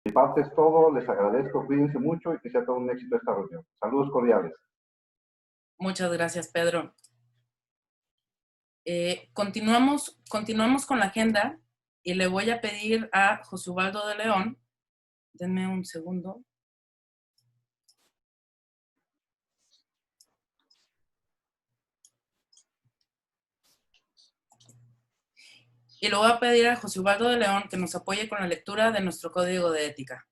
Mi parte es todo, les agradezco, cuídense mucho y que sea todo un éxito esta reunión. Saludos cordiales. Muchas gracias, Pedro. Continuamos con la agenda y le voy a pedir a José Ubaldo de León, denme un segundo. Y le voy a pedir a José Ubaldo de León que nos apoye con la lectura de nuestro código de ética.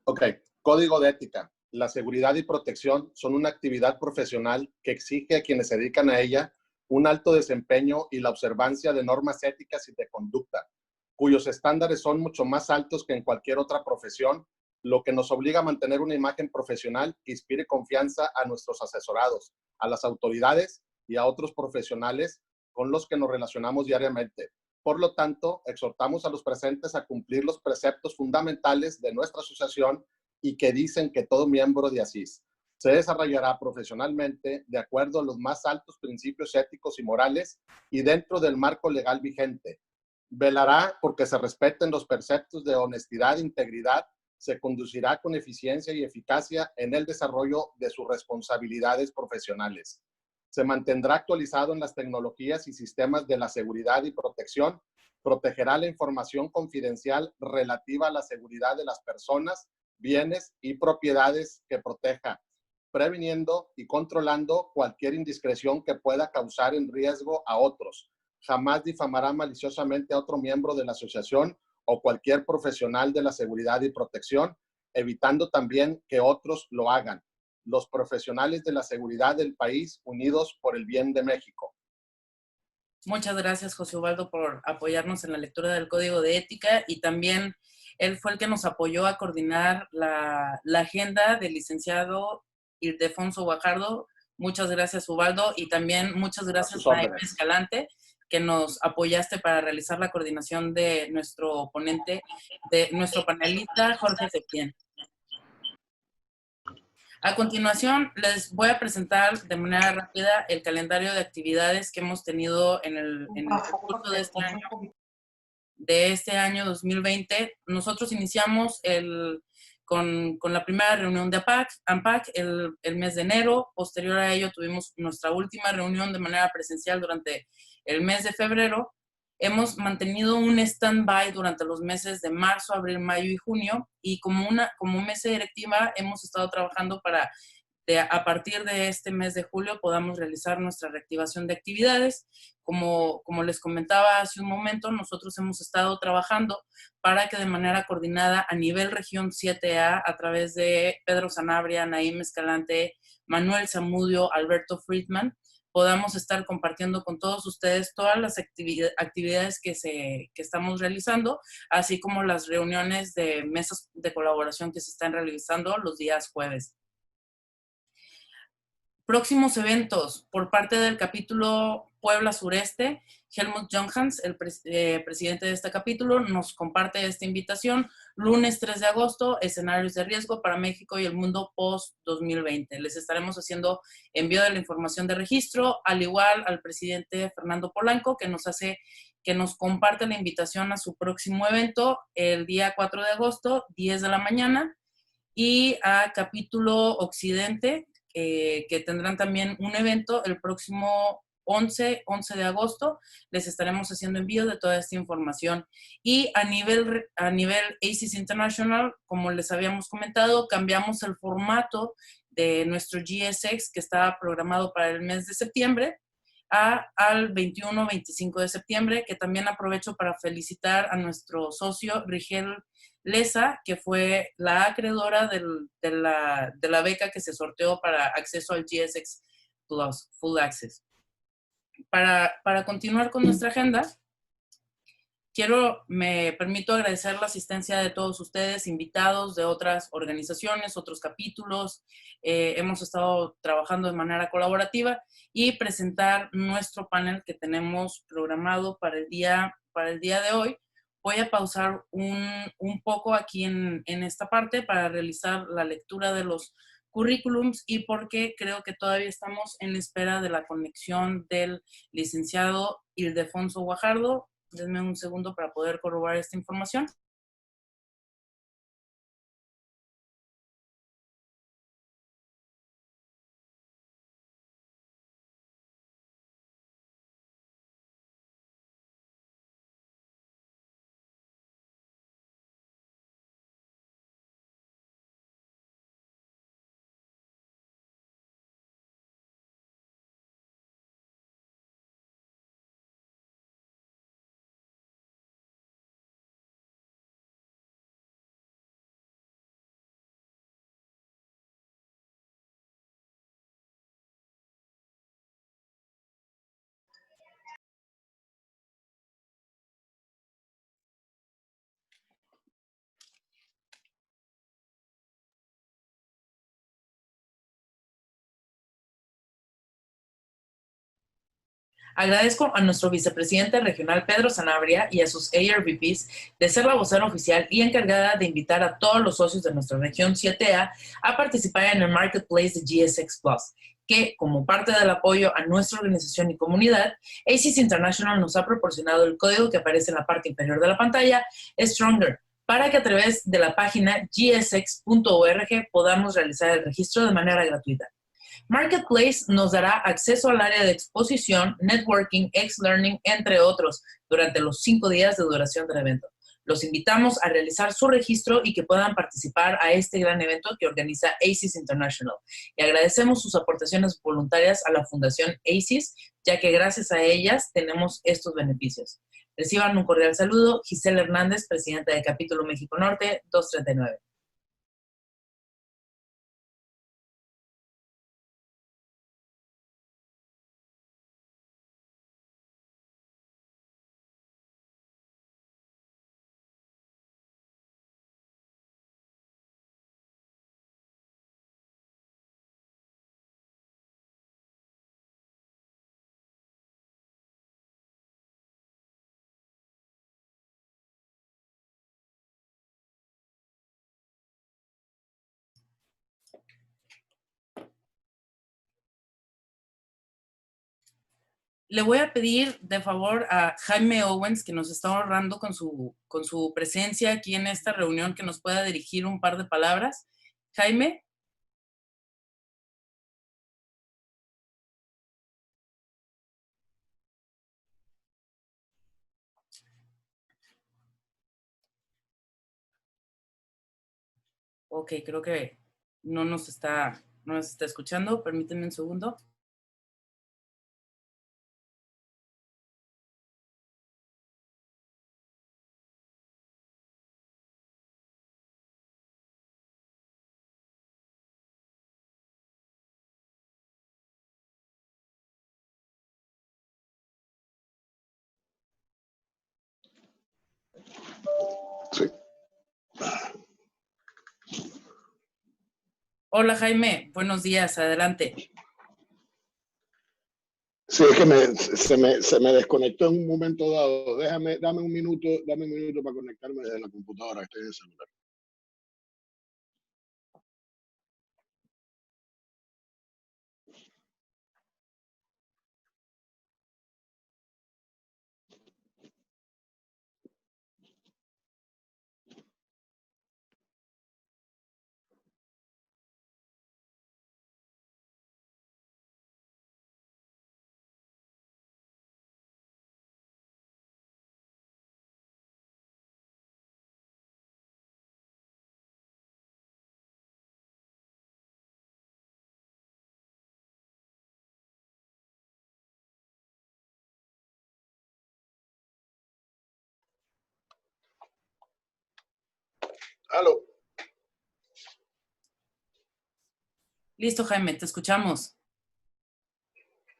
Ok, código de ética. La seguridad y protección son una actividad profesional que exige a quienes se dedican a ella un alto desempeño y la observancia de normas éticas y de conducta, cuyos estándares son mucho más altos que en cualquier otra profesión, lo que nos obliga a mantener una imagen profesional que inspire confianza a nuestros asesorados, a las autoridades y a otros profesionales con los que nos relacionamos diariamente. Por lo tanto, exhortamos a los presentes a cumplir los preceptos fundamentales de nuestra asociación y que dicen que todo miembro de ASIS se desarrollará profesionalmente de acuerdo a los más altos principios éticos y morales y dentro del marco legal vigente. Velará porque se respeten los preceptos de honestidad e integridad, se conducirá con eficiencia y eficacia en el desarrollo de sus responsabilidades profesionales. Se mantendrá actualizado en las tecnologías y sistemas de la seguridad y protección, protegerá la información confidencial relativa a la seguridad de las personas, bienes y propiedades que proteja, previniendo y controlando cualquier indiscreción que pueda causar en riesgo a otros. Jamás difamará maliciosamente a otro miembro de la asociación o cualquier profesional de la seguridad y protección, evitando también que otros lo hagan. Los profesionales de la seguridad del país unidos por el bien de México. Muchas gracias, José Ubaldo, por apoyarnos en la lectura del Código de Ética y también él fue el que nos apoyó a coordinar la agenda del licenciado Ildefonso Guajardo. Muchas gracias, Ubaldo, y también muchas gracias, Naim Escalante, que nos apoyaste para realizar la coordinación de nuestro ponente, de nuestro panelista, Jorge Septién. A continuación, les voy a presentar de manera rápida el calendario de actividades que hemos tenido en el curso de este año 2020. Nosotros iniciamos con la primera reunión de AMPAC el mes de enero. Posterior a ello tuvimos nuestra última reunión de manera presencial durante el mes de febrero. Hemos mantenido un stand-by durante los meses de marzo, abril, mayo y junio, y como mesa directiva hemos estado trabajando para a partir de este mes de julio podamos realizar nuestra reactivación de actividades. Como les comentaba hace un momento, nosotros hemos estado trabajando para que de manera coordinada a nivel región 7A, a través de Pedro Sanabria, Naim Escalante, Manuel Zamudio, Alberto Friedman, podamos estar compartiendo con todos ustedes todas las actividades que estamos realizando, así como las reuniones de mesas de colaboración que se están realizando los días jueves. Próximos eventos por parte del capítulo Puebla Sureste. Helmut Junghans, el presidente de este capítulo, nos comparte esta invitación. Lunes 3 de agosto, escenarios de riesgo para México y el mundo post-2020. Les estaremos haciendo envío de la información de registro, al igual al presidente Fernando Polanco, que nos comparte la invitación a su próximo evento el día 4 de agosto, 10 de la mañana, y a capítulo Occidente, que tendrán también un evento el próximo 11 de agosto. Les estaremos haciendo envío de toda esta información. Y a nivel ACES International, como les habíamos comentado, cambiamos el formato de nuestro GSX, que estaba programado para el mes de septiembre, al 21-25 de septiembre, que también aprovecho para felicitar a nuestro socio Rigel Leza, que fue la acreedora de la beca que se sorteó para acceso al GSX Plus, Full Access. Para continuar con nuestra agenda, me permito agradecer la asistencia de todos ustedes, invitados de otras organizaciones, otros capítulos. Hemos estado trabajando de manera colaborativa y presentar nuestro panel que tenemos programado para el día de hoy. Voy a pausar un poco aquí en esta parte para realizar la lectura de los currículums y porque creo que todavía estamos en espera de la conexión del licenciado Ildefonso Guajardo. Denme un segundo para poder corroborar esta información. Agradezco a nuestro vicepresidente regional Pedro Sanabria y a sus ARVPs de ser la vocera oficial y encargada de invitar a todos los socios de nuestra región 7A a participar en el Marketplace de GSX Plus, que, como parte del apoyo a nuestra organización y comunidad, ACES International nos ha proporcionado el código que aparece en la parte inferior de la pantalla, Stronger, para que a través de la página gsx.org podamos realizar el registro de manera gratuita. Marketplace nos dará acceso al área de exposición, networking, X-Learning, entre otros, durante los 5 días de duración del evento. Los invitamos a realizar su registro y que puedan participar a este gran evento que organiza ACES International. Y agradecemos sus aportaciones voluntarias a la Fundación ACES, ya que gracias a ellas tenemos estos beneficios. Reciban un cordial saludo. Gisela Hernández, presidenta del Capítulo México Norte, 239. Le voy a pedir de favor a Jaime Owens, que nos está honrando con su presencia aquí en esta reunión, que nos pueda dirigir un par de palabras. Jaime. Ok, creo que no nos está escuchando. Permítanme un segundo. Sí. Hola Jaime, buenos días, adelante. Sí, es que se me desconectó en un momento dado. Dame un minuto para conectarme desde la computadora, que estoy en el celular. ¿Aló? Listo, Jaime, te escuchamos.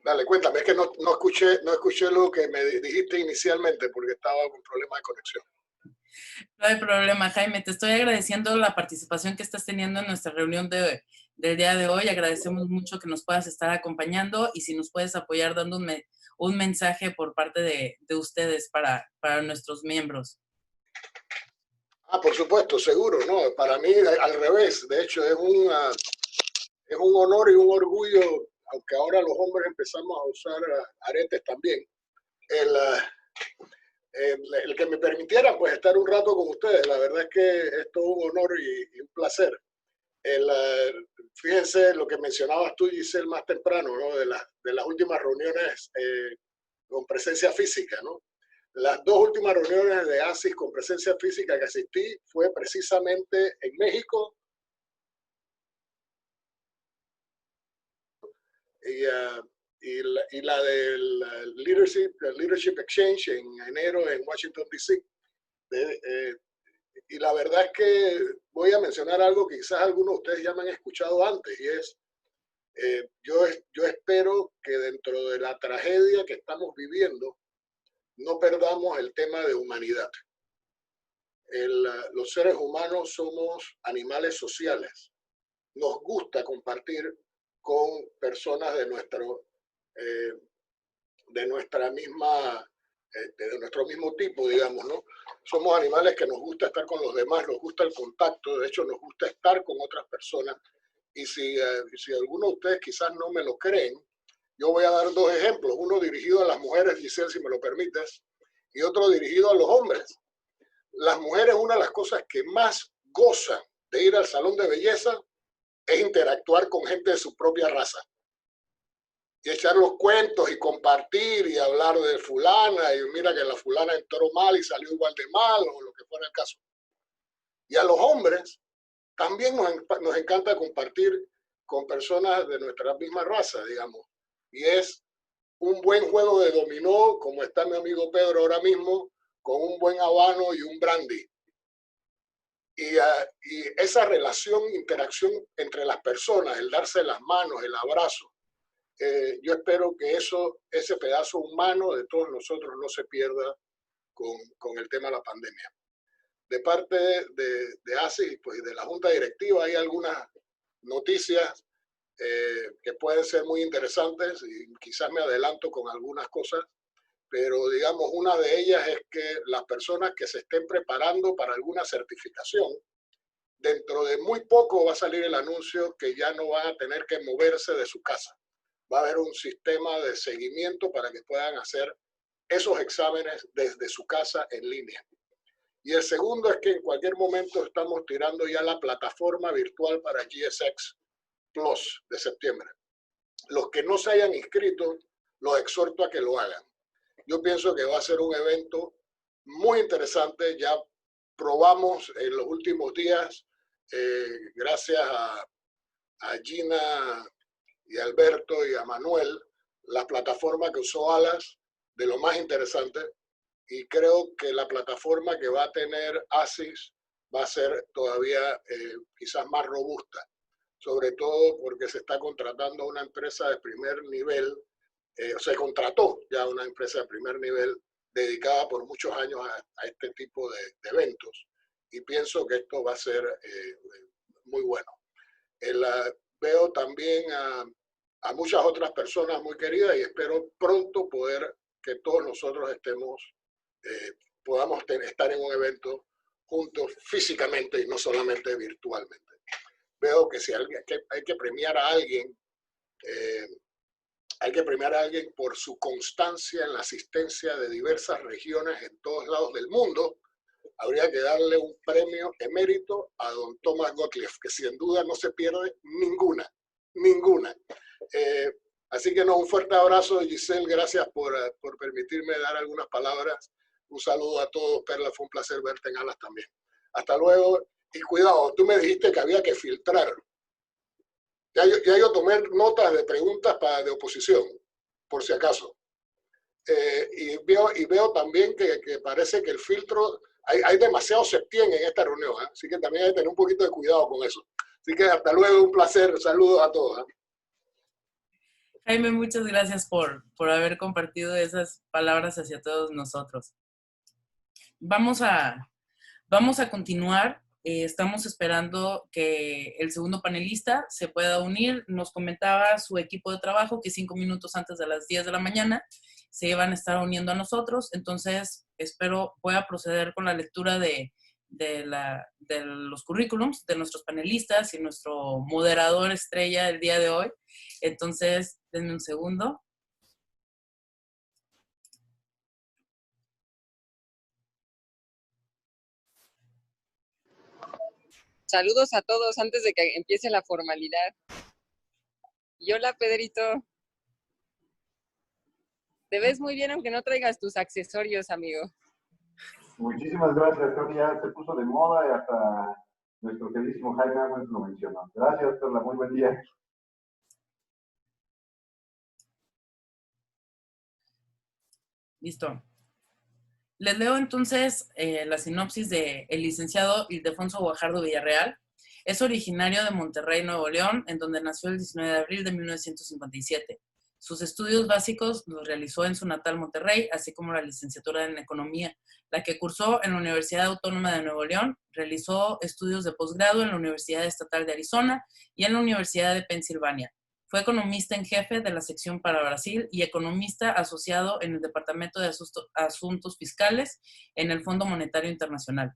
Dale, cuéntame, es que no escuché lo que me dijiste inicialmente porque estaba con problemas de conexión. No hay problema, Jaime. Te estoy agradeciendo la participación que estás teniendo en nuestra reunión del día de hoy. Agradecemos mucho que nos puedas estar acompañando y si nos puedes apoyar dando un mensaje por parte de ustedes para nuestros miembros. Por supuesto, seguro, ¿no? Para mí, al revés. De hecho, es un honor y un orgullo, aunque ahora los hombres empezamos a usar aretes también, el que me permitiera pues estar un rato con ustedes. La verdad es que es todo un honor y un placer. Fíjense lo que mencionabas tú, Giselle, más temprano, ¿no? De las últimas reuniones con presencia física, ¿no? Las 2 últimas reuniones de ACES con presencia física que asistí fue precisamente en México y la del Leadership Exchange en enero en Washington, D.C. Y la verdad es que voy a mencionar algo que quizás algunos de ustedes ya me han escuchado antes, y es, yo espero que dentro de la tragedia que estamos viviendo, no perdamos el tema de humanidad. Los seres humanos somos animales sociales. Nos gusta compartir con personas de de nuestra misma, de nuestro mismo tipo, digamos, ¿no? Somos animales que nos gusta estar con los demás, nos gusta el contacto, de hecho nos gusta estar con otras personas. Y si alguno de ustedes quizás no me lo creen, yo voy a dar dos ejemplos, uno dirigido a las mujeres, Giselle, si me lo permites, y otro dirigido a los hombres. Las mujeres, una de las cosas que más gozan de ir al salón de belleza es interactuar con gente de su propia raza. Y echar los cuentos y compartir y hablar de fulana, y mira que la fulana entró mal y salió igual de mal, o lo que fuera el caso. Y a los hombres también nos encanta compartir con personas de nuestra misma raza, digamos. Y es un buen juego de dominó, como está mi amigo Pedro ahora mismo, con un buen habano y un brandy. Y esa relación, interacción entre las personas, el darse las manos, el abrazo, yo espero que ese pedazo humano de todos nosotros no se pierda con el tema de la pandemia. De parte de ASIS, pues de la Junta Directiva, hay algunas noticias que pueden ser muy interesantes y quizás me adelanto con algunas cosas, pero digamos una de ellas es que las personas que se estén preparando para alguna certificación, dentro de muy poco va a salir el anuncio que ya no van a tener que moverse de su casa. Va a haber un sistema de seguimiento para que puedan hacer esos exámenes desde su casa en línea. Y el segundo es que en cualquier momento estamos tirando ya la plataforma virtual para GSX Plus de septiembre. Los que no se hayan inscrito, los exhorto a que lo hagan. Yo pienso que va a ser un evento muy interesante. Ya probamos en los últimos días, gracias a Gina y a Alberto y a Manuel, la plataforma que usó Alas, de lo más interesante. Y creo que la plataforma que va a tener ASIS va a ser todavía quizás más robusta, sobre todo porque se está contratando a una empresa de primer nivel, se contrató ya una empresa de primer nivel dedicada por muchos años a este tipo de eventos. Y pienso que esto va a ser muy bueno. Veo también a muchas otras personas muy queridas y espero pronto poder que todos nosotros podamos estar en un evento juntos físicamente y no solamente virtualmente. Veo que si hay que premiar a alguien, por su constancia en la asistencia de diversas regiones en todos lados del mundo. Habría que darle un premio emérito a don Thomas Gottlieb, que sin duda no se pierde ninguna. Así que un fuerte abrazo, Giselle, gracias por permitirme dar algunas palabras. Un saludo a todos, Perla, fue un placer verte en Alas también. Hasta luego, y cuidado, tú me dijiste que había que filtrar. Ya yo tomé notas de preguntas de oposición, por si acaso. Y veo también que parece que el filtro, hay demasiado septién en esta reunión, ¿eh? Así que también hay que tener un poquito de cuidado con eso. Así que hasta luego, un placer, saludos a todos, ¿eh? Jaime, muchas gracias por haber compartido esas palabras hacia todos nosotros. Vamos a continuar. Estamos esperando que el segundo panelista se pueda unir. Nos comentaba su equipo de trabajo que 5 minutos antes de las 10 de la mañana se iban a estar uniendo a nosotros. Entonces, voy a proceder con la lectura de los currículums de nuestros panelistas y nuestro moderador estrella el día de hoy. Entonces, denme un segundo. Saludos a todos antes de que empiece la formalidad. Y hola, Pedrito. Te ves muy bien aunque no traigas tus accesorios, amigo. Muchísimas gracias, creo que ya se puso de moda y hasta nuestro queridísimo Jaime Agüez lo mencionó. Gracias, Perla, muy buen día. Listo. Les leo entonces la sinopsis del licenciado Ildefonso Guajardo Villarreal. Es originario de Monterrey, Nuevo León, en donde nació el 19 de abril de 1957. Sus estudios básicos los realizó en su natal Monterrey, así como la licenciatura en Economía, la que cursó en la Universidad Autónoma de Nuevo León. Realizó estudios de posgrado en la Universidad Estatal de Arizona y en la Universidad de Pensilvania. Fue economista en jefe de la sección para Brasil y economista asociado en el Departamento de Asuntos Fiscales en el Fondo Monetario Internacional.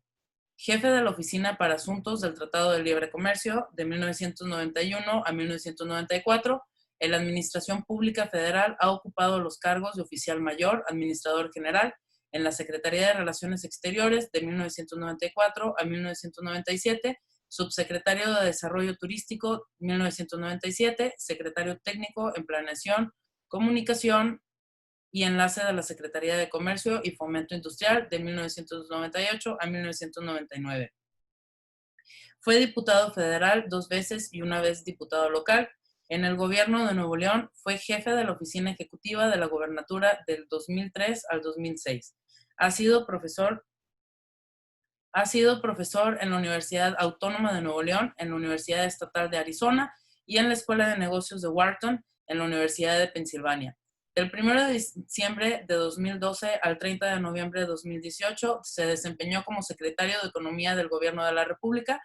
Jefe de la Oficina para Asuntos del Tratado de Libre Comercio de 1991 a 1994. En la Administración Pública Federal ha ocupado los cargos de oficial mayor, administrador general, en la Secretaría de Relaciones Exteriores de 1994 a 1997, subsecretario de Desarrollo Turístico 1997, secretario técnico en Planeación, Comunicación y enlace de la Secretaría de Comercio y Fomento Industrial de 1998 a 1999. Fue diputado federal 2 veces y 1 vez diputado local. En el gobierno de Nuevo León fue jefe de la Oficina Ejecutiva de la Gobernatura del 2003 al 2006. Ha sido profesor en la Universidad Autónoma de Nuevo León, en la Universidad Estatal de Arizona y en la Escuela de Negocios de Wharton, en la Universidad de Pensilvania. Del 1 de diciembre de 2012 al 30 de noviembre de 2018 se desempeñó como secretario de Economía del Gobierno de la República,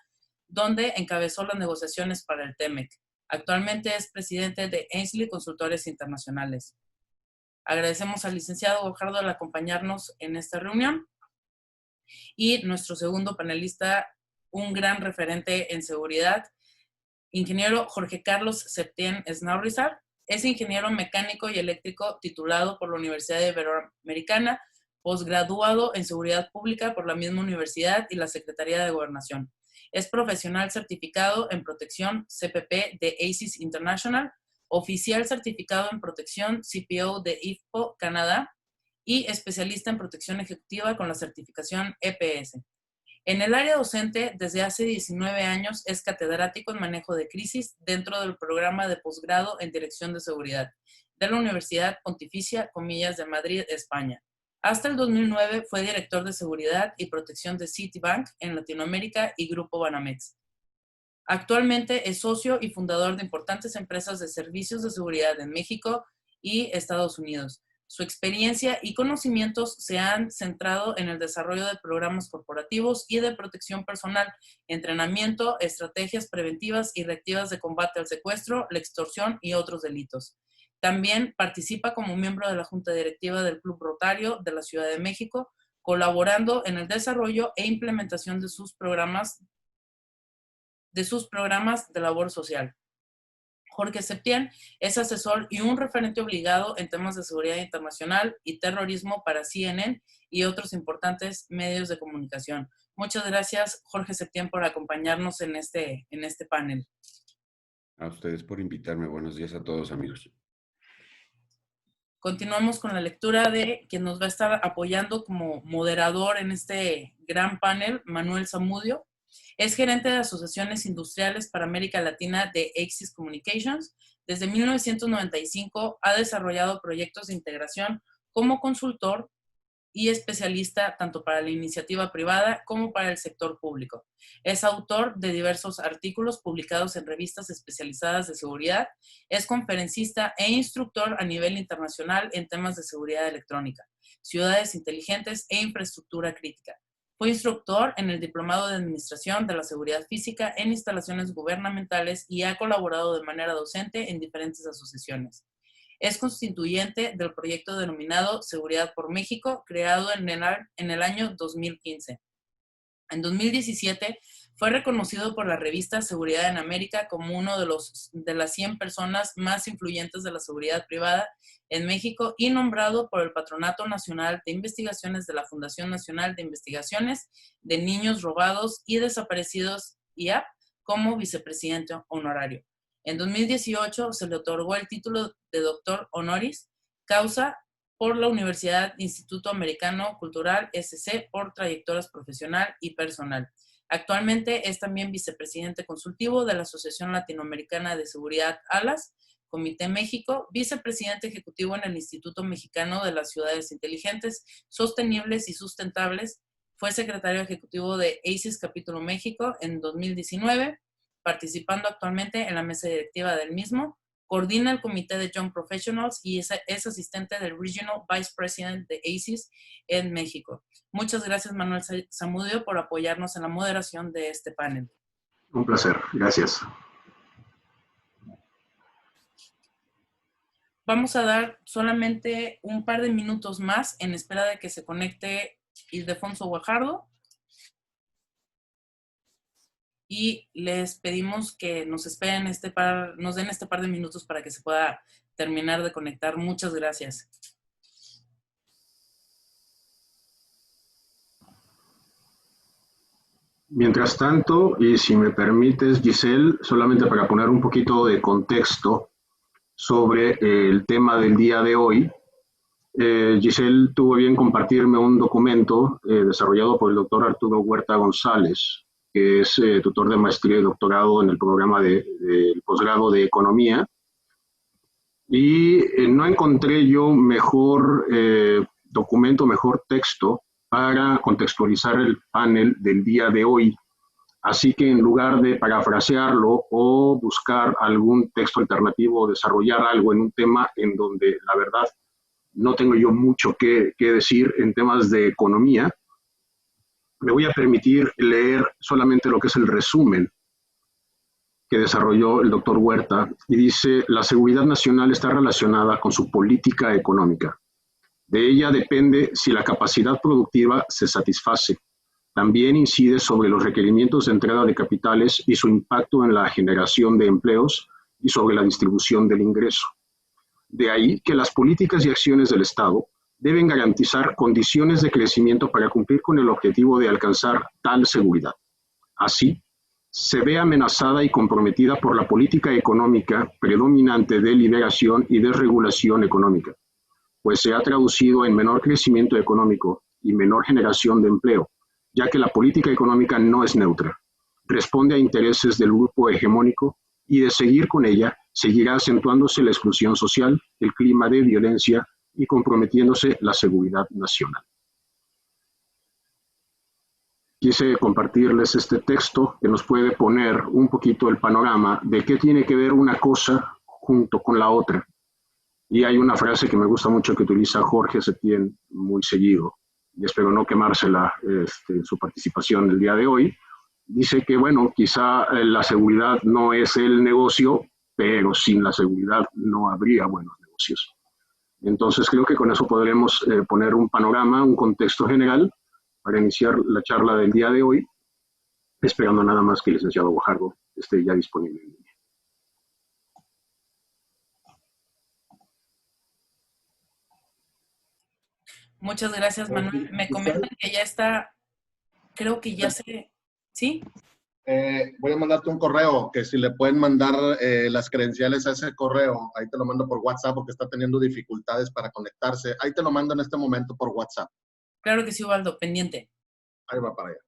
donde encabezó las negociaciones para el TEMEC. Actualmente es presidente de Ainsley Consultores Internacionales. Agradecemos al licenciado Guajardo al acompañarnos en esta reunión. Y nuestro segundo panelista, un gran referente en seguridad, ingeniero Jorge Carlos Septién Esnáurizar. Es ingeniero mecánico y eléctrico titulado por la Universidad Iberoamericana, posgraduado en seguridad pública por la misma universidad y la Secretaría de Gobernación. Es profesional certificado en protección CPP de ACIS International, oficial certificado en protección CPO de IFPO Canadá y especialista en protección ejecutiva con la certificación EPS. En el área docente, desde hace 19 años, es catedrático en manejo de crisis dentro del programa de posgrado en dirección de seguridad de la Universidad Pontificia Comillas de Madrid, España. Hasta el 2009 fue director de seguridad y protección de Citibank en Latinoamérica y Grupo Banamex. Actualmente es socio y fundador de importantes empresas de servicios de seguridad en México y Estados Unidos. Su experiencia y conocimientos se han centrado en el desarrollo de programas corporativos y de protección personal, entrenamiento, estrategias preventivas y reactivas de combate al secuestro, la extorsión y otros delitos. También participa como miembro de la Junta Directiva del Club Rotario de la Ciudad de México, colaborando en el desarrollo e implementación de sus programas de labor social. Jorge Septién es asesor y un referente obligado en temas de seguridad internacional y terrorismo para CNN y otros importantes medios de comunicación. Muchas gracias, Jorge Septién, por acompañarnos en este panel. A ustedes por invitarme. Buenos días a todos, amigos. Continuamos con la lectura de quien nos va a estar apoyando como moderador en este gran panel, Manuel Zamudio. Es gerente de asociaciones industriales para América Latina de Axis Communications. Desde 1995 ha desarrollado proyectos de integración como consultor y especialista tanto para la iniciativa privada como para el sector público. Es autor de diversos artículos publicados en revistas especializadas de seguridad. Es conferencista e instructor a nivel internacional en temas de seguridad electrónica, ciudades inteligentes e infraestructura crítica. Fue instructor en el Diplomado de Administración de la Seguridad Física en instalaciones gubernamentales y ha colaborado de manera docente en diferentes asociaciones. Es constituyente del proyecto denominado Seguridad por México, creado en el año 2015. En 2017 fue reconocido por la revista Seguridad en América como uno de las 100 personas más influyentes de la seguridad privada en México y nombrado por el Patronato Nacional de Investigaciones de la Fundación Nacional de Investigaciones de Niños Robados y Desaparecidos, IAP, como vicepresidente honorario. En 2018 se le otorgó el título de doctor honoris causa por la Universidad Instituto Americano Cultural SC por trayectorias profesional y personal. Actualmente es también vicepresidente consultivo de la Asociación Latinoamericana de Seguridad ALAS, Comité México, vicepresidente ejecutivo en el Instituto Mexicano de las Ciudades Inteligentes, Sostenibles y Sustentables. Fue secretario ejecutivo de ACIS Capítulo México en 2019, participando actualmente en la mesa directiva del mismo. Coordina el comité de Young Professionals y es asistente del Regional Vice President de ACIS en México. Muchas gracias, Manuel Zamudio, por apoyarnos en la moderación de este panel. Un placer, gracias. vamos a dar solamente un par de minutos más en espera de que se conecte Ildefonso Guajardo. Y les pedimos que nos esperen nos den este par de minutos para que se pueda terminar de conectar. Muchas gracias. Mientras tanto, y si me permites, Giselle, solamente para poner un poquito de contexto sobre el tema del día de hoy, Giselle tuvo bien compartirme un documento desarrollado por el doctor Arturo Huerta González, que es tutor de maestría y doctorado en el programa de posgrado de Economía. Y no encontré yo mejor documento, mejor texto para contextualizar el panel del día de hoy. Así que en lugar de parafrasearlo o buscar algún texto alternativo o desarrollar algo en un tema en donde la verdad no tengo yo mucho que decir en temas de economía, me voy a permitir leer solamente lo que es el resumen que desarrolló el doctor Huerta, y dice: la seguridad nacional está relacionada con su política económica. De ella depende si la capacidad productiva se satisface. También incide sobre los requerimientos de entrada de capitales y su impacto en la generación de empleos y sobre la distribución del ingreso. De ahí que las políticas y acciones del Estado deben garantizar condiciones de crecimiento para cumplir con el objetivo de alcanzar tal seguridad. Así, se ve amenazada y comprometida por la política económica predominante de liberación y desregulación económica, pues se ha traducido en menor crecimiento económico y menor generación de empleo, ya que la política económica no es neutra, responde a intereses del grupo hegemónico y de seguir con ella seguirá acentuándose la exclusión social, el clima de violencia y comprometiéndose la seguridad nacional. Quise compartirles este texto que nos puede poner un poquito el panorama de qué tiene que ver una cosa junto con la otra. Y hay una frase que me gusta mucho que utiliza Jorge Setién muy seguido, y espero no quemársela en su participación el día de hoy. Dice que, bueno, quizá la seguridad no es el negocio, pero sin la seguridad no habría buenos negocios. Entonces creo que con eso podremos poner un panorama, un contexto general para iniciar la charla del día de hoy, esperando nada más que el licenciado Guajardo esté ya disponible en línea. Muchas gracias, Manuel. Me comentan que ya está, creo que ya se... ¿Sí? Voy a mandarte un correo, que si le pueden mandar las credenciales a ese correo, ahí te lo mando por WhatsApp porque está teniendo dificultades para conectarse. Ahí te lo mando en este momento por WhatsApp. Claro que sí, Ubaldo, pendiente. Ahí va para allá.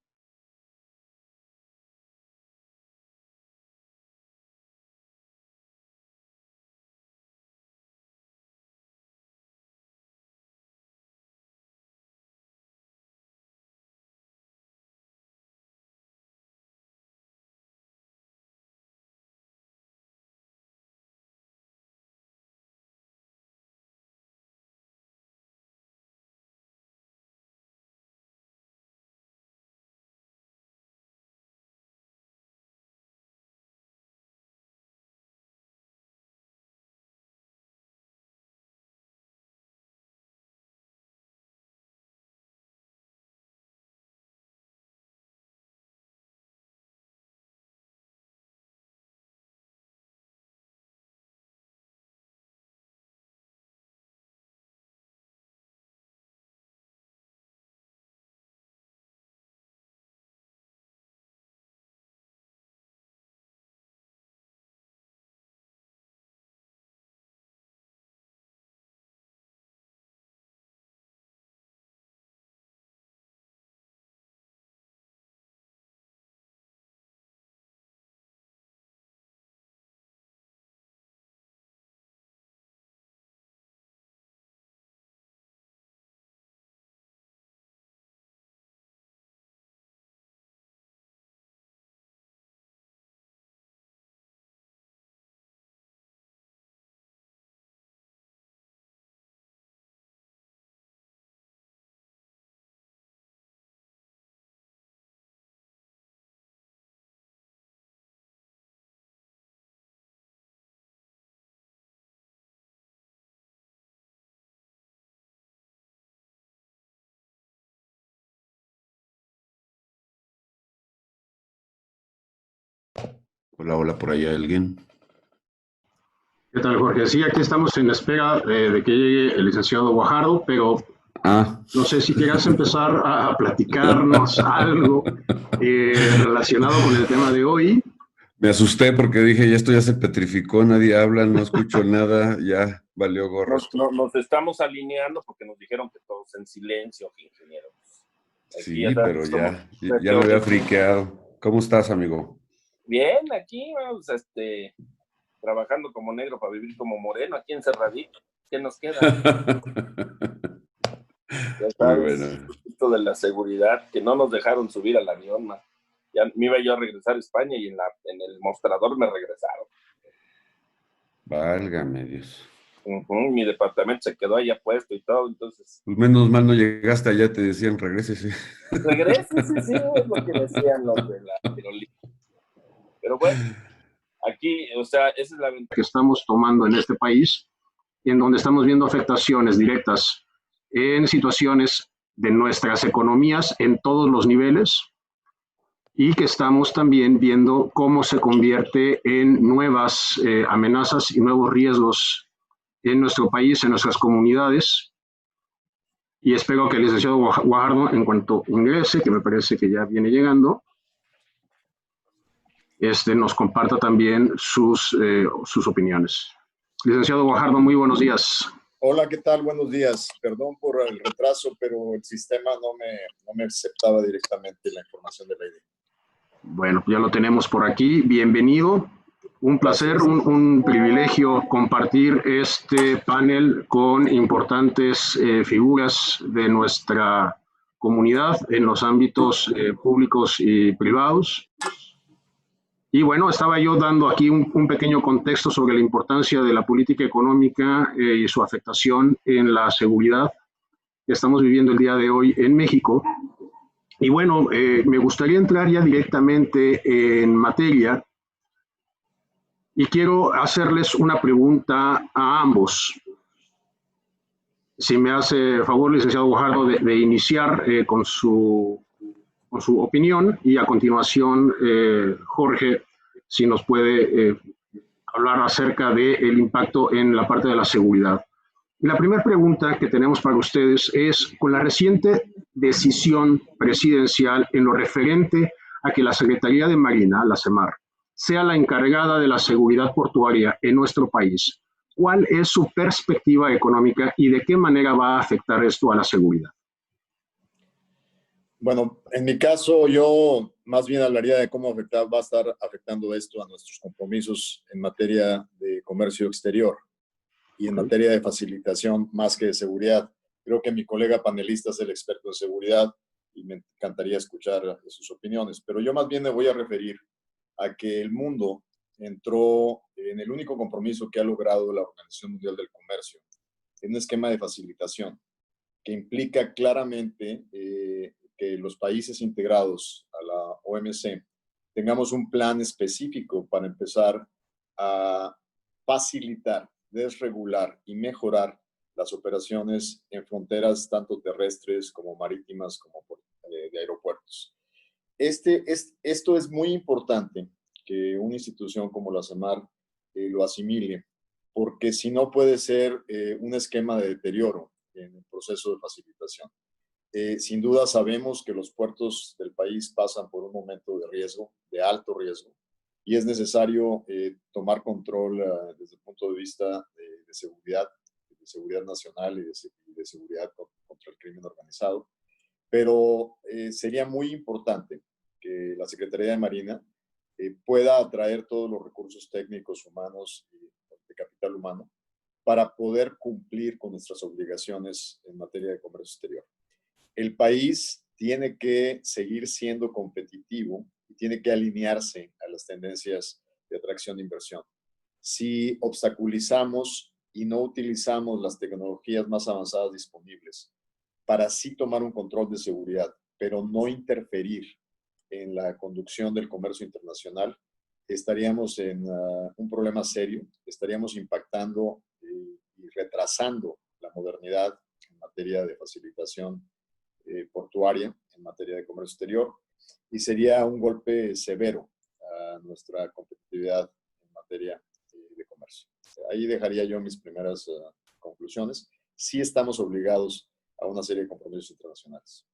Hola, hola, por allá alguien. ¿Qué tal, Jorge? Sí, aquí estamos en espera de que llegue el licenciado Guajardo, pero Ah. no sé si quieras empezar a platicarnos algo relacionado con el tema de hoy. Me asusté porque dije, ya esto ya se petrificó, nadie habla, no escucho nada, ya valió gorro esto. Nos estamos alineando porque nos dijeron que todos en silecio, ingeniero. Aquí Sí, pero ya me había friqueado. ¿Cómo estás, amigo? Bien, aquí vamos, trabajando como negro para vivir como moreno, aquí encerradito. ¿Qué nos queda? Ya Muy sabes, bueno. esto de la seguridad, que no nos dejaron subir al avión, man. Ya me iba yo a regresar a España y en el mostrador me regresaron. Válgame Dios. Mi departamento se quedó allá puesto y todo, entonces... Pues menos mal no llegaste allá, te decían, regrésese. Regrésese, sí, es lo que decían los de la aerolínea. Pero bueno, aquí, o sea, esa es la ventaja Que estamos tomando en este país, en donde estamos viendo afectaciones directas en situaciones de nuestras economías en todos los niveles y que estamos también viendo cómo se convierte en nuevas amenazas y nuevos riesgos en nuestro país, en nuestras comunidades. Y espero que el licenciado Guajardo, en cuanto ingrese, que me parece que ya viene llegando, nos comparta también sus opiniones. Licenciado Guajardo, muy buenos días. Hola, ¿qué tal? Buenos días. Perdón por el retraso, pero el sistema no me aceptaba directamente la información de la ID. Bueno, ya lo tenemos por aquí. Bienvenido. Un placer, un privilegio compartir este panel con importantes figuras de nuestra comunidad en los ámbitos públicos y privados. Y bueno, estaba yo dando aquí un pequeño contexto sobre la importancia de la política económica y su afectación en la seguridad que estamos viviendo el día de hoy en México. Y bueno, me gustaría entrar ya directamente en materia y quiero hacerles una pregunta a ambos. Si me hace favor, licenciado Guajardo, de iniciar con su opinión y a continuación, Jorge, si nos puede hablar acerca del impacto en la parte de la seguridad. La primera pregunta que tenemos para ustedes es, con la reciente decisión presidencial en lo referente a que la Secretaría de Marina, la SEMAR, sea la encargada de la seguridad portuaria en nuestro país, ¿cuál es su perspectiva económica y de qué manera va a afectar esto a la seguridad? Bueno, en mi caso yo más bien hablaría de cómo va a estar afectando esto a nuestros compromisos en materia de comercio exterior y en materia de facilitación más que de seguridad. Creo que mi colega panelista es el experto en seguridad y me encantaría escuchar sus opiniones, pero yo más bien me voy a referir a que el mundo entró en el único compromiso que ha logrado la Organización Mundial del Comercio, en un esquema de facilitación que implica claramente que los países integrados a la OMC tengamos un plan específico para empezar a facilitar, desregular y mejorar las operaciones en fronteras tanto terrestres como marítimas como de aeropuertos. Esto es muy importante que una institución como la SEMAR lo asimile, porque si no puede ser un esquema de deterioro en el proceso de facilitación. Sin duda sabemos que los puertos del país pasan por un momento de riesgo, de alto riesgo, y es necesario tomar control desde el punto de vista de seguridad nacional y de seguridad contra el crimen organizado. Pero sería muy importante que la Secretaría de Marina pueda atraer todos los recursos técnicos, humanos y de capital humano para poder cumplir con nuestras obligaciones en materia de comercio exterior. El país tiene que seguir siendo competitivo y tiene que alinearse a las tendencias de atracción de inversión. Si obstaculizamos y no utilizamos las tecnologías más avanzadas disponibles para sí tomar un control de seguridad, pero no interferir en la conducción del comercio internacional, estaríamos en un problema serio, estaríamos impactando y retrasando la modernidad en materia de facilitación portuaria, en materia de comercio exterior, y sería un golpe severo a nuestra competitividad en materia de comercio. Ahí dejaría yo mis primeras conclusiones. Sí estamos obligados a una serie de compromisos internacionales.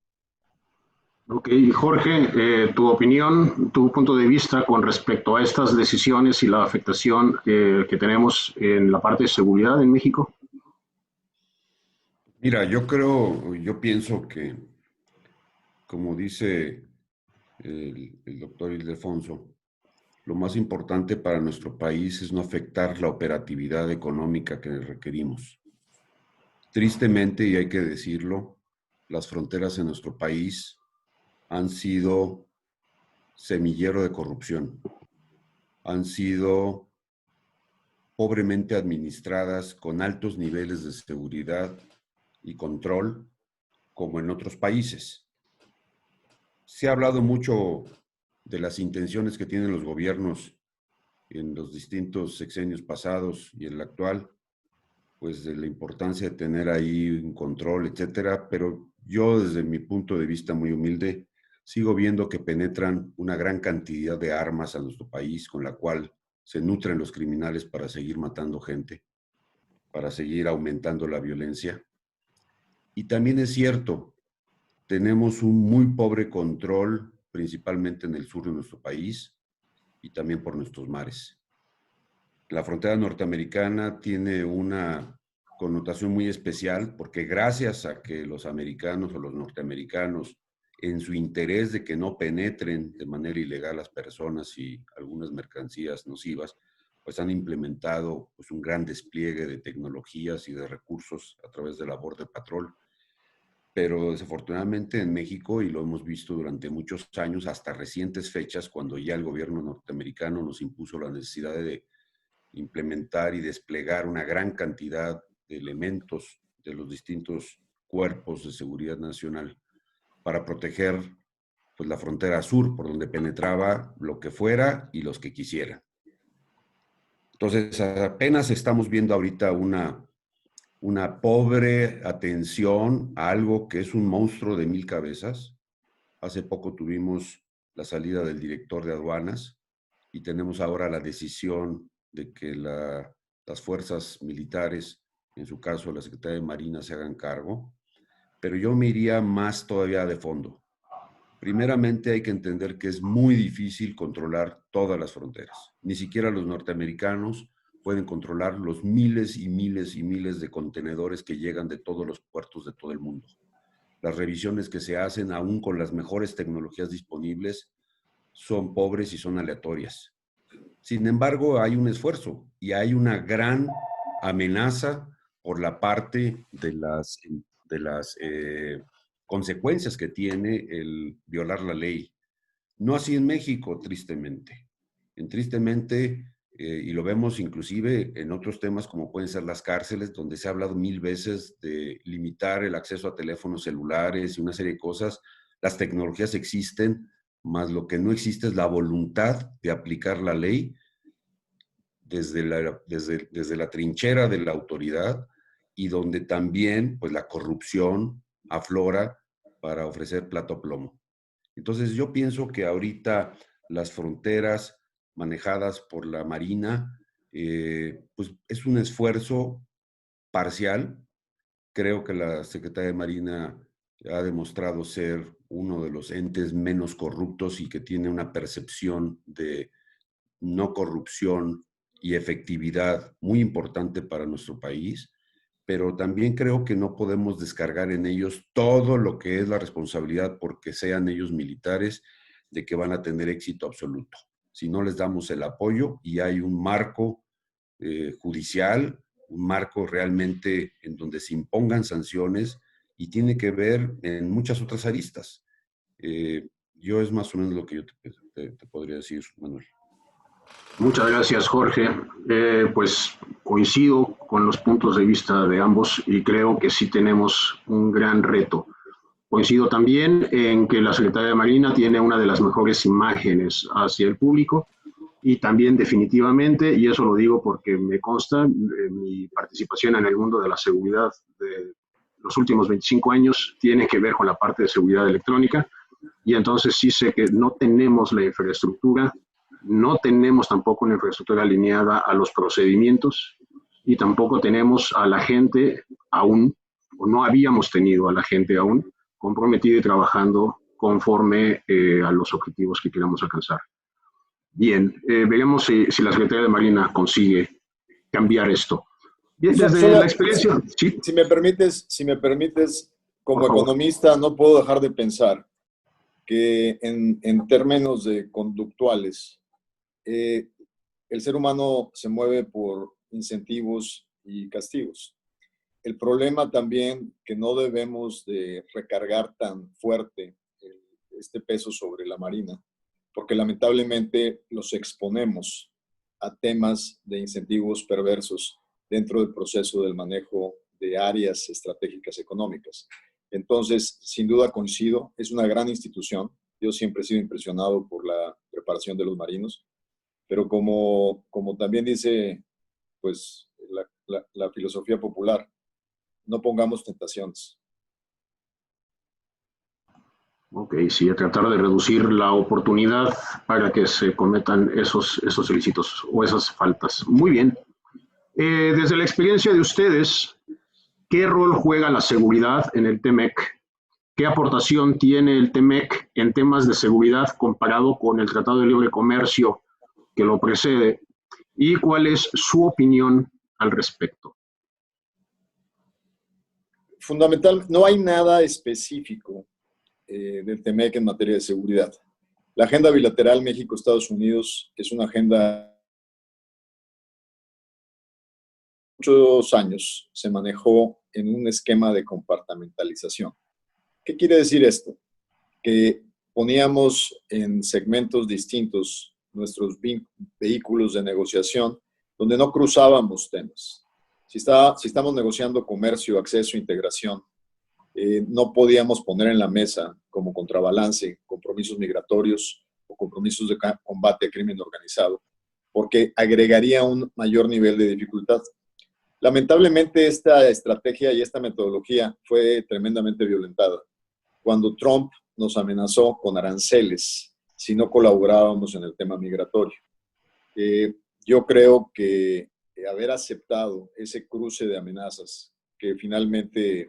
Ok, Jorge, tu opinión, tu punto de vista con respecto a estas decisiones y la afectación que tenemos en la parte de seguridad en México. Mira, yo pienso que, como dice el doctor Ildefonso, lo más importante para nuestro país es no afectar la operatividad económica que requerimos. Tristemente, y hay que decirlo, las fronteras en nuestro país han sido semillero de corrupción, han sido pobremente administradas con altos niveles de seguridad y control, como en otros países. Se ha hablado mucho de las intenciones que tienen los gobiernos en los distintos sexenios pasados y en el actual, pues de la importancia de tener ahí un control, etcétera, pero yo desde mi punto de vista muy humilde, sigo viendo que penetran una gran cantidad de armas a nuestro país, con la cual se nutren los criminales para seguir matando gente, para seguir aumentando la violencia. Y también es cierto, tenemos un muy pobre control, principalmente en el sur de nuestro país y también por nuestros mares. La frontera norteamericana tiene una connotación muy especial porque gracias a que los americanos o los norteamericanos, en su interés de que no penetren de manera ilegal las personas y algunas mercancías nocivas, pues han implementado pues, un gran despliegue de tecnologías y de recursos a través de la Border Patrol. Pero desafortunadamente en México, y lo hemos visto durante muchos años, hasta recientes fechas, cuando ya el gobierno norteamericano nos impuso la necesidad de implementar y desplegar una gran cantidad de elementos de los distintos cuerpos de seguridad nacional para proteger pues, la frontera sur, por donde penetraba lo que fuera y los que quisieran. Entonces, apenas estamos viendo ahorita una pobre atención a algo que es un monstruo de 1000 cabezas. Hace poco tuvimos la salida del director de aduanas y tenemos ahora la decisión de que las fuerzas militares, en su caso la Secretaría de Marina, se hagan cargo. Pero yo me iría más todavía de fondo. Primeramente hay que entender que es muy difícil controlar todas las fronteras. Ni siquiera los norteamericanos pueden controlar los miles y miles y miles de contenedores que llegan de todos los puertos de todo el mundo. Las revisiones que se hacen, aún con las mejores tecnologías disponibles, son pobres y son aleatorias. Sin embargo, hay un esfuerzo y hay una gran amenaza por la parte de las consecuencias que tiene el violar la ley. No así en México, tristemente. Y lo vemos inclusive en otros temas como pueden ser las cárceles, donde se ha hablado 1000 veces de limitar el acceso a teléfonos celulares y una serie de cosas. Las tecnologías existen, más lo que no existe es la voluntad de aplicar la ley desde la trinchera de la autoridad y donde también pues, la corrupción aflora para ofrecer plato a plomo. Entonces yo pienso que ahorita las fronteras manejadas por la Marina, pues es un esfuerzo parcial. Creo que la Secretaría de Marina ha demostrado ser uno de los entes menos corruptos y que tiene una percepción de no corrupción y efectividad muy importante para nuestro país, pero también creo que no podemos descargar en ellos todo lo que es la responsabilidad, porque sean ellos militares, de que van a tener éxito absoluto. Si no les damos el apoyo y hay un marco judicial, un marco realmente en donde se impongan sanciones y tiene que ver en muchas otras aristas. Yo es más o menos lo que yo te podría decir, Manuel. Muchas gracias, Jorge. Pues coincido con los puntos de vista de ambos y creo que sí tenemos un gran reto. Coincido también en que la Secretaría de Marina tiene una de las mejores imágenes hacia el público y también definitivamente, y eso lo digo porque me consta, mi participación en el mundo de la seguridad de los últimos 25 años tiene que ver con la parte de seguridad electrónica y entonces sí sé que no tenemos la infraestructura no tenemos tampoco una infraestructura alineada a los procedimientos y tampoco tenemos a la gente aún, o no habíamos tenido a la gente aún, comprometida y trabajando conforme a los objetivos que queramos alcanzar. Bien, veremos si la Secretaría de Marina consigue cambiar esto. Bien, desde la experiencia... ¿sí? Si me permites, como economista no puedo dejar de pensar que en términos de conductuales, el ser humano se mueve por incentivos y castigos. El problema también que no debemos de recargar tan fuerte este peso sobre la Marina, porque lamentablemente los exponemos a temas de incentivos perversos dentro del proceso del manejo de áreas estratégicas económicas. Entonces, sin duda coincido, es una gran institución. Yo siempre he sido impresionado por la preparación de los marinos, pero como también dice pues, la filosofía popular, no pongamos tentaciones. Ok, sí, a tratar de reducir la oportunidad para que se cometan esos ilícitos o esas faltas. Muy bien. Desde la experiencia de ustedes, ¿qué rol juega la seguridad en el TEMEC? ¿Qué aportación tiene el TEMEC en temas de seguridad comparado con el Tratado de Libre Comercio que lo precede? ¿Y cuál es su opinión al respecto? Fundamental, no hay nada específico del TEMEC en materia de seguridad. La agenda bilateral México-Estados Unidos es una agenda muchos años se manejó en un esquema de compartimentalización. ¿Qué quiere decir esto? Que poníamos en segmentos distintos nuestros vehículos de negociación donde no cruzábamos temas. Si estamos negociando comercio, acceso, integración, no podíamos poner en la mesa como contrabalance compromisos migratorios o compromisos de combate al crimen organizado, porque agregaría un mayor nivel de dificultad. Lamentablemente, esta estrategia y esta metodología fue tremendamente violentada cuando Trump nos amenazó con aranceles si no colaborábamos en el tema migratorio. Yo creo que haber aceptado ese cruce de amenazas que finalmente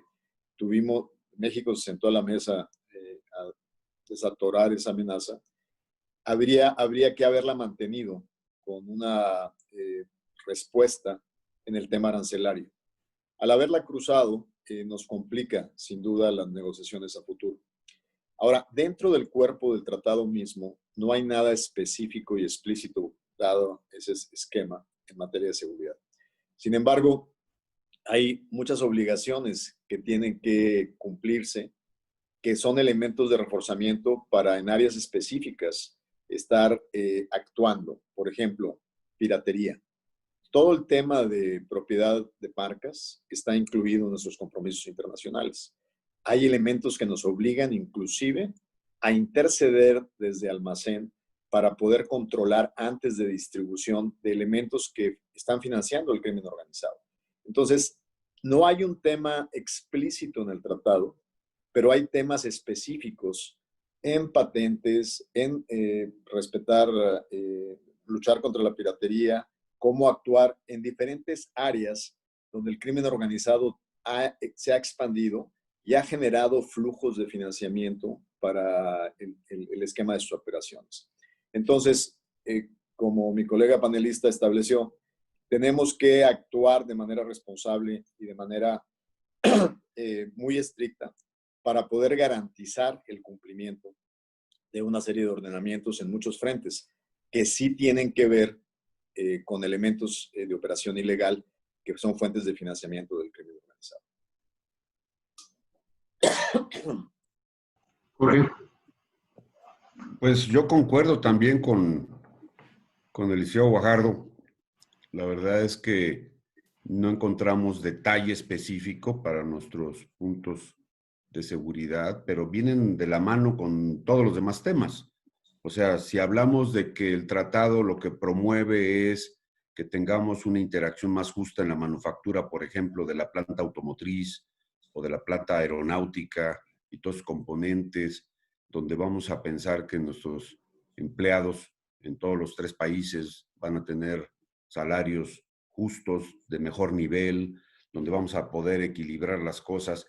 tuvimos, México se sentó a la mesa a desatorar esa amenaza, habría que haberla mantenido con una respuesta en el tema arancelario. Al haberla cruzado, nos complica sin duda las negociaciones a futuro. Ahora, dentro del cuerpo del tratado mismo, no hay nada específico y explícito dado ese esquema en materia de seguridad. Sin embargo, hay muchas obligaciones que tienen que cumplirse, que son elementos de reforzamiento para en áreas específicas estar actuando. Por ejemplo, piratería. Todo el tema de propiedad de marcas está incluido en nuestros compromisos internacionales. Hay elementos que nos obligan inclusive a interceder desde almacén para poder controlar antes de distribución de elementos que están financiando el crimen organizado. Entonces, no hay un tema explícito en el tratado, pero hay temas específicos en patentes, en respetar, luchar contra la piratería, cómo actuar en diferentes áreas donde el crimen organizado se ha expandido y ha generado flujos de financiamiento para el esquema de sus operaciones. Entonces, como mi colega panelista estableció, tenemos que actuar de manera responsable y de manera muy estricta para poder garantizar el cumplimiento de una serie de ordenamientos en muchos frentes que sí tienen que ver con elementos de operación ilegal que son fuentes de financiamiento del crimen organizado. Jorge. Pues yo concuerdo también con el licenciado Guajardo. La verdad es que no encontramos detalle específico para nuestros puntos de seguridad, pero vienen de la mano con todos los demás temas. O sea, si hablamos de que el tratado lo que promueve es que tengamos una interacción más justa en la manufactura, por ejemplo, de la planta automotriz o de la planta aeronáutica y todos los componentes, donde vamos a pensar que nuestros empleados en todos los 3 países van a tener salarios justos, de mejor nivel, donde vamos a poder equilibrar las cosas.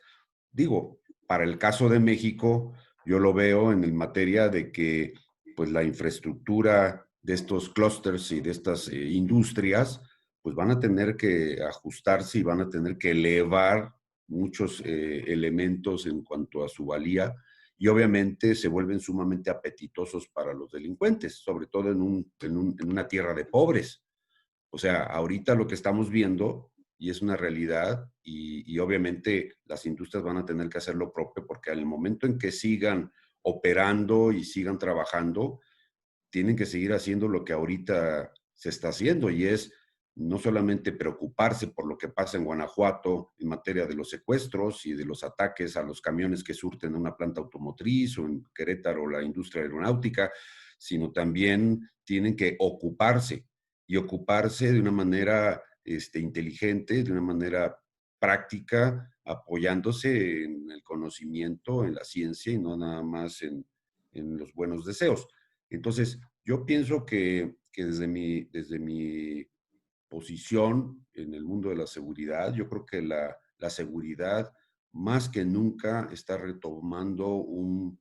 Digo, para el caso de México, yo lo veo en materia de que pues, la infraestructura de estos clústeres y de estas industrias, pues van a tener que ajustarse y van a tener que elevar muchos elementos en cuanto a su valía, y obviamente se vuelven sumamente apetitosos para los delincuentes, sobre todo en una tierra de pobres. O sea, ahorita lo que estamos viendo, y es una realidad, y obviamente las industrias van a tener que hacer lo propio, porque al momento en que sigan operando y sigan trabajando, tienen que seguir haciendo lo que ahorita se está haciendo, y es no solamente preocuparse por lo que pasa en Guanajuato en materia de los secuestros y de los ataques a los camiones que surten una planta automotriz, o en Querétaro la industria aeronáutica, sino también tienen que ocuparse, y ocuparse de una manera inteligente, de una manera práctica, apoyándose en el conocimiento, en la ciencia, y no nada más en los buenos deseos. Entonces, yo pienso que desde mi posición en el mundo de la seguridad, yo creo que la seguridad más que nunca está retomando un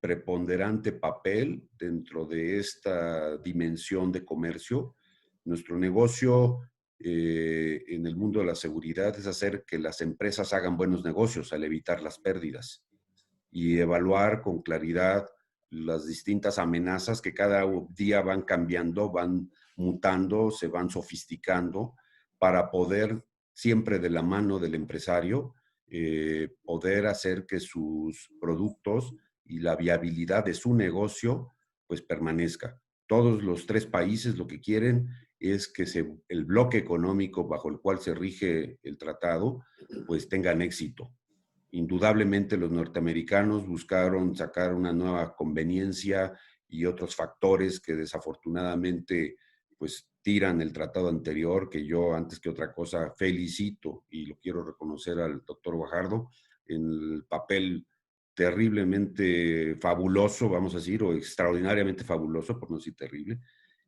preponderante papel dentro de esta dimensión de comercio. Nuestro negocio en el mundo de la seguridad es hacer que las empresas hagan buenos negocios al evitar las pérdidas y evaluar con claridad las distintas amenazas que cada día van cambiando, van mutando, se van sofisticando, para poder, siempre de la mano del empresario, poder hacer que sus productos y la viabilidad de su negocio pues permanezca. Todos los 3 países lo que quieren es que el bloque económico bajo el cual se rige el tratado pues tengan éxito. Indudablemente los norteamericanos buscaron sacar una nueva conveniencia y otros factores que desafortunadamente pues tiran el tratado anterior, que yo antes que otra cosa felicito y lo quiero reconocer al doctor Guajardo en el papel terriblemente fabuloso, vamos a decir, o extraordinariamente fabuloso, por no decir terrible,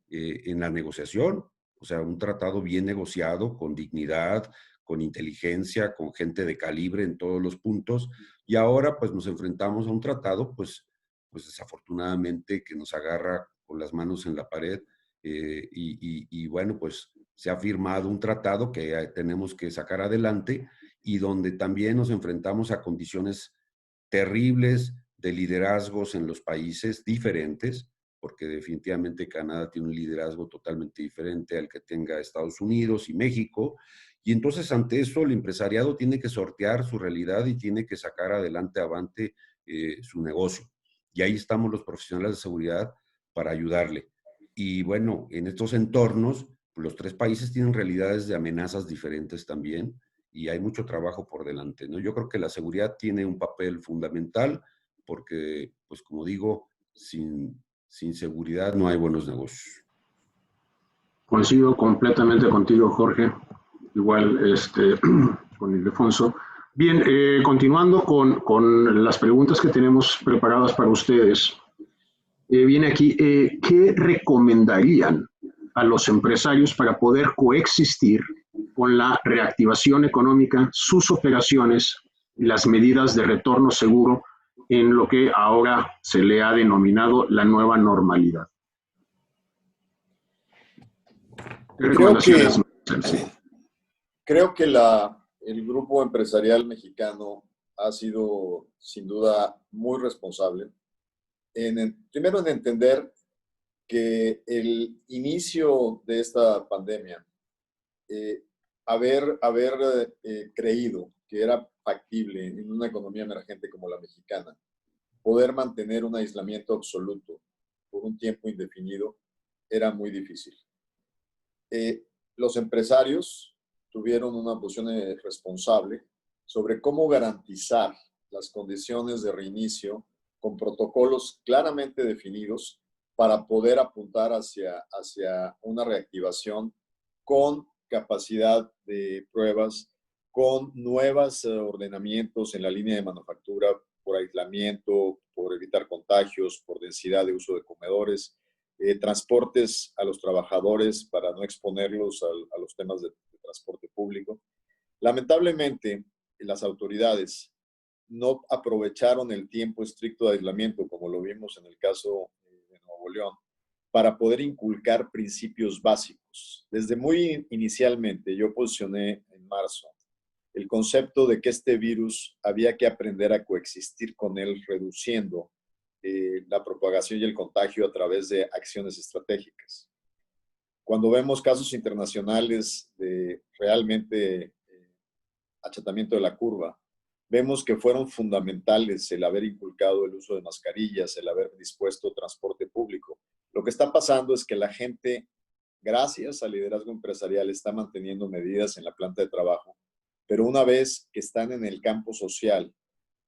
en la negociación. O sea, un tratado bien negociado, con dignidad, con inteligencia, con gente de calibre en todos los puntos, y ahora pues nos enfrentamos a un tratado pues desafortunadamente que nos agarra con las manos en la pared, y bueno, pues se ha firmado un tratado que tenemos que sacar adelante, y donde también nos enfrentamos a condiciones terribles de liderazgos en los países diferentes, porque definitivamente Canadá tiene un liderazgo totalmente diferente al que tenga Estados Unidos y México, y entonces ante eso el empresariado tiene que sortear su realidad y tiene que sacar avante su negocio. Y ahí estamos los profesionales de seguridad para ayudarle. Y bueno, en estos entornos, los 3 países tienen realidades de amenazas diferentes también, y hay mucho trabajo por delante, ¿no? Yo creo que la seguridad tiene un papel fundamental porque, pues como digo, sin seguridad no hay buenos negocios. Coincido completamente contigo, Jorge. Igual con Ildefonso. Bien, continuando con las preguntas que tenemos preparadas para ustedes. Viene aquí, ¿qué recomendarían a los empresarios para poder coexistir con la reactivación económica, sus operaciones y las medidas de retorno seguro en lo que ahora se le ha denominado la nueva normalidad? Creo que el grupo empresarial mexicano ha sido sin duda muy responsable primero en entender que el inicio de esta pandemia, haber creído que era factible en una economía emergente como la mexicana, poder mantener un aislamiento absoluto por un tiempo indefinido, era muy difícil. Los empresarios tuvieron una posición responsable sobre cómo garantizar las condiciones de reinicio con protocolos claramente definidos para poder apuntar hacia una reactivación con capacidad de pruebas, con nuevos ordenamientos en la línea de manufactura por aislamiento, por evitar contagios, por densidad de uso de comedores, transportes a los trabajadores para no exponerlos a los temas de transporte público. Lamentablemente, las autoridades no aprovecharon el tiempo estricto de aislamiento, como lo vimos en el caso de Nuevo León, para poder inculcar principios básicos. Desde muy inicialmente yo posicioné en marzo el concepto de que este virus había que aprender a coexistir con él, reduciendo la propagación y el contagio a través de acciones estratégicas. Cuando vemos casos internacionales de realmente achatamiento de la curva, vemos que fueron fundamentales el haber inculcado el uso de mascarillas, el haber dispuesto transporte público. Lo que está pasando es que la gente, gracias al liderazgo empresarial, está manteniendo medidas en la planta de trabajo, pero una vez que están en el campo social,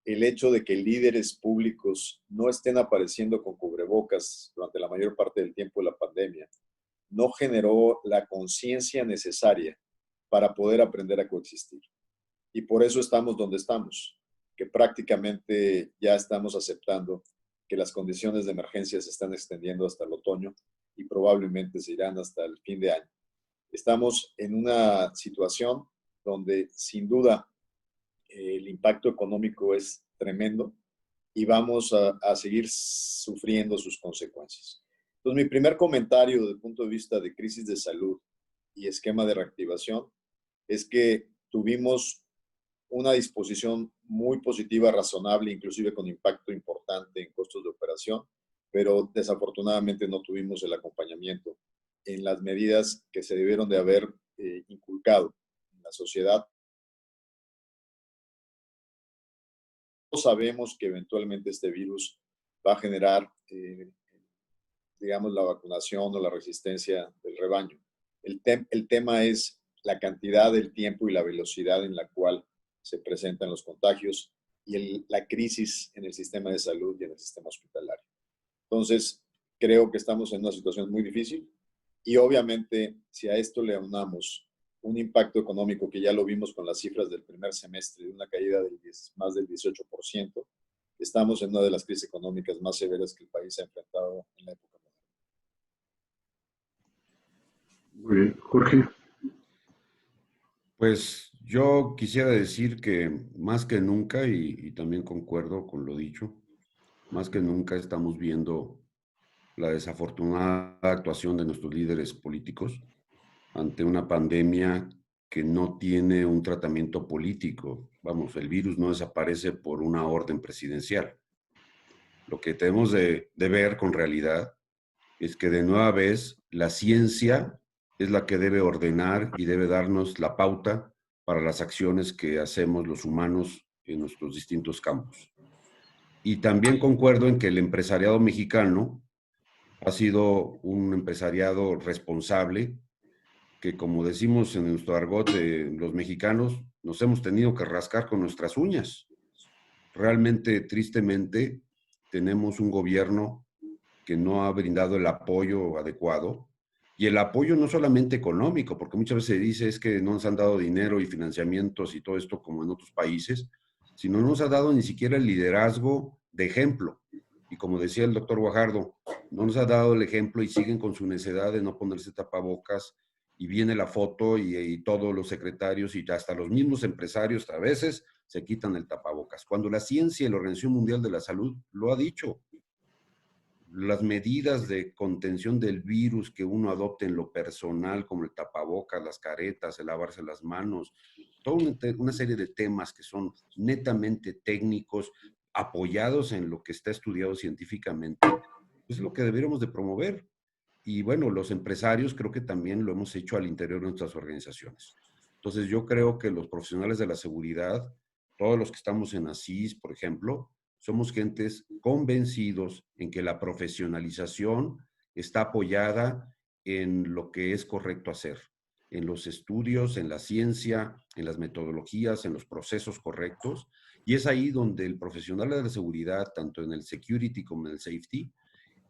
el hecho de que líderes públicos no estén apareciendo con cubrebocas durante la mayor parte del tiempo de la pandemia, no generó la conciencia necesaria para poder aprender a coexistir. Y por eso estamos donde estamos, que prácticamente ya estamos aceptando que las condiciones de emergencia se están extendiendo hasta el otoño y probablemente se irán hasta el fin de año. Estamos en una situación donde sin duda el impacto económico es tremendo y vamos a seguir sufriendo sus consecuencias. Entonces, mi primer comentario desde el punto de vista de crisis de salud y esquema de reactivación es que tuvimos una disposición muy positiva, razonable, inclusive con impacto importante en costos de operación, pero desafortunadamente no tuvimos el acompañamiento en las medidas que se debieron de haber inculcado en la sociedad. Sabemos que eventualmente este virus va a generar, digamos, la vacunación o la resistencia del rebaño. El tema es la cantidad, el tiempo y la velocidad en la cual se presentan los contagios y la crisis en el sistema de salud y en el sistema hospitalario. Entonces, creo que estamos en una situación muy difícil y obviamente si a esto le aunamos un impacto económico que ya lo vimos con las cifras del primer semestre, de una caída de más del 18%, estamos en una de las crisis económicas más severas que el país ha enfrentado en la época moderna. Muy bien. Jorge. Pues yo quisiera decir que más que nunca, y también concuerdo con lo dicho, más que nunca estamos viendo la desafortunada actuación de nuestros líderes políticos ante una pandemia que no tiene un tratamiento político. Vamos, el virus no desaparece por una orden presidencial. Lo que tenemos de ver con realidad es que de nueva vez la ciencia es la que debe ordenar y debe darnos la pauta para las acciones que hacemos los humanos en nuestros distintos campos. Y también concuerdo en que el empresariado mexicano ha sido un empresariado responsable, que como decimos en nuestro argot de los mexicanos, nos hemos tenido que rascar con nuestras uñas. Realmente, tristemente, tenemos un gobierno que no ha brindado el apoyo adecuado, y el apoyo no solamente económico, porque muchas veces se dice es que no nos han dado dinero y financiamientos y todo esto como en otros países, sino no nos ha dado ni siquiera el liderazgo de ejemplo. Y como decía el doctor Guajardo, no nos ha dado el ejemplo y siguen con su necedad de no ponerse tapabocas, y viene la foto y todos los secretarios y hasta los mismos empresarios a veces se quitan el tapabocas. Cuando la ciencia y la Organización Mundial de la Salud lo ha dicho, las medidas de contención del virus que uno adopte en lo personal, como el tapabocas, las caretas, el lavarse las manos, toda una serie de temas que son netamente técnicos, apoyados en lo que está estudiado científicamente, es lo que deberíamos de promover. Y bueno, los empresarios creo que también lo hemos hecho al interior de nuestras organizaciones. Entonces yo creo que los profesionales de la seguridad, todos los que estamos en ASIS, por ejemplo, somos gentes convencidos en que la profesionalización está apoyada en lo que es correcto hacer, en los estudios, en la ciencia, en las metodologías, en los procesos correctos. Y es ahí donde el profesional de la seguridad, tanto en el security como en el safety,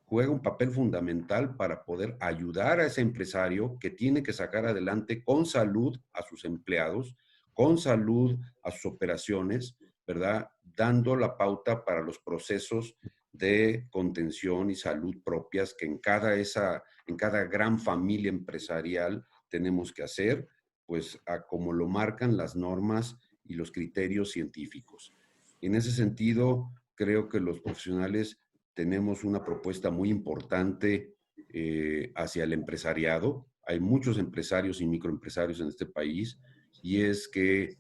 juega un papel fundamental para poder ayudar a ese empresario que tiene que sacar adelante con salud a sus empleados, con salud a sus operaciones, ¿verdad? Dando la pauta para los procesos de contención y salud propias que en cada gran familia empresarial tenemos que hacer, pues como lo marcan las normas y los criterios científicos. En ese sentido, creo que los profesionales tenemos una propuesta muy importante hacia el empresariado. Hay muchos empresarios y microempresarios en este país, y es que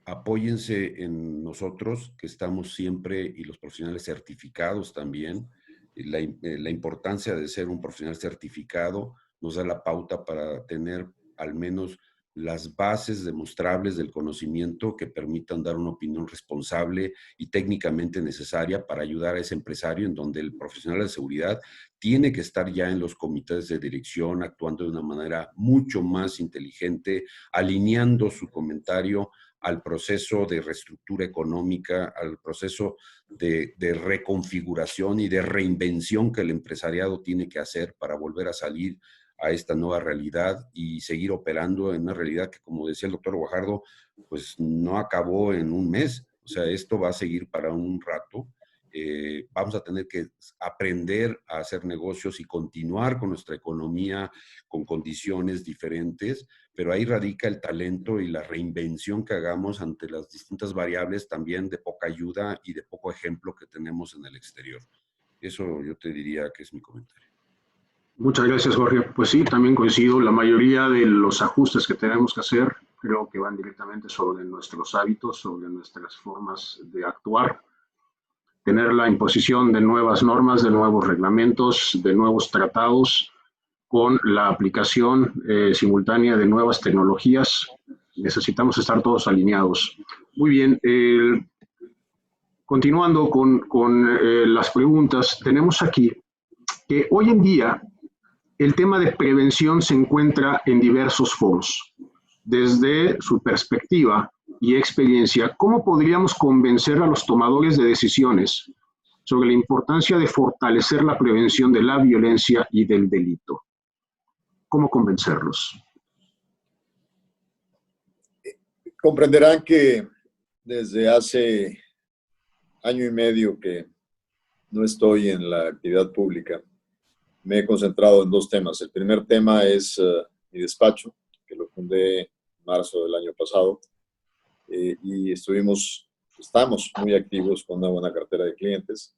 apóyense en nosotros, que estamos siempre, y los profesionales certificados también. La importancia de ser un profesional certificado nos da la pauta para tener al menos las bases demostrables del conocimiento que permitan dar una opinión responsable y técnicamente necesaria para ayudar a ese empresario, en donde el profesional de seguridad tiene que estar ya en los comités de dirección, actuando de una manera mucho más inteligente, alineando su comentario al proceso de reestructura económica, al proceso de reconfiguración y de reinvención que el empresariado tiene que hacer para volver a salir a esta nueva realidad y seguir operando en una realidad que, como decía el doctor Guajardo, pues no acabó en un mes. O sea, esto va a seguir para un rato. Vamos a tener que aprender a hacer negocios y continuar con nuestra economía con condiciones diferentes, pero ahí radica el talento y la reinvención que hagamos ante las distintas variables también de poca ayuda y de poco ejemplo que tenemos en el exterior. Eso yo te diría que es mi comentario. Muchas gracias, Jorge. Pues sí, también coincido. La mayoría de los ajustes que tenemos que hacer creo que van directamente sobre nuestros hábitos, sobre nuestras formas de actuar. Tener la imposición de nuevas normas, de nuevos reglamentos, de nuevos tratados, con la aplicación simultánea de nuevas tecnologías. Necesitamos estar todos alineados. Muy bien. Continuando con las preguntas, tenemos aquí que hoy en día el tema de prevención se encuentra en diversos foros. Desde su perspectiva y experiencia, ¿cómo podríamos convencer a los tomadores de decisiones sobre la importancia de fortalecer la prevención de la violencia y del delito? ¿Cómo convencerlos? Comprenderán que desde hace año y medio que no estoy en la actividad pública, me he concentrado en dos temas. El primer tema es mi despacho, que lo fundé en marzo del año pasado, y estamos muy activos con una buena cartera de clientes,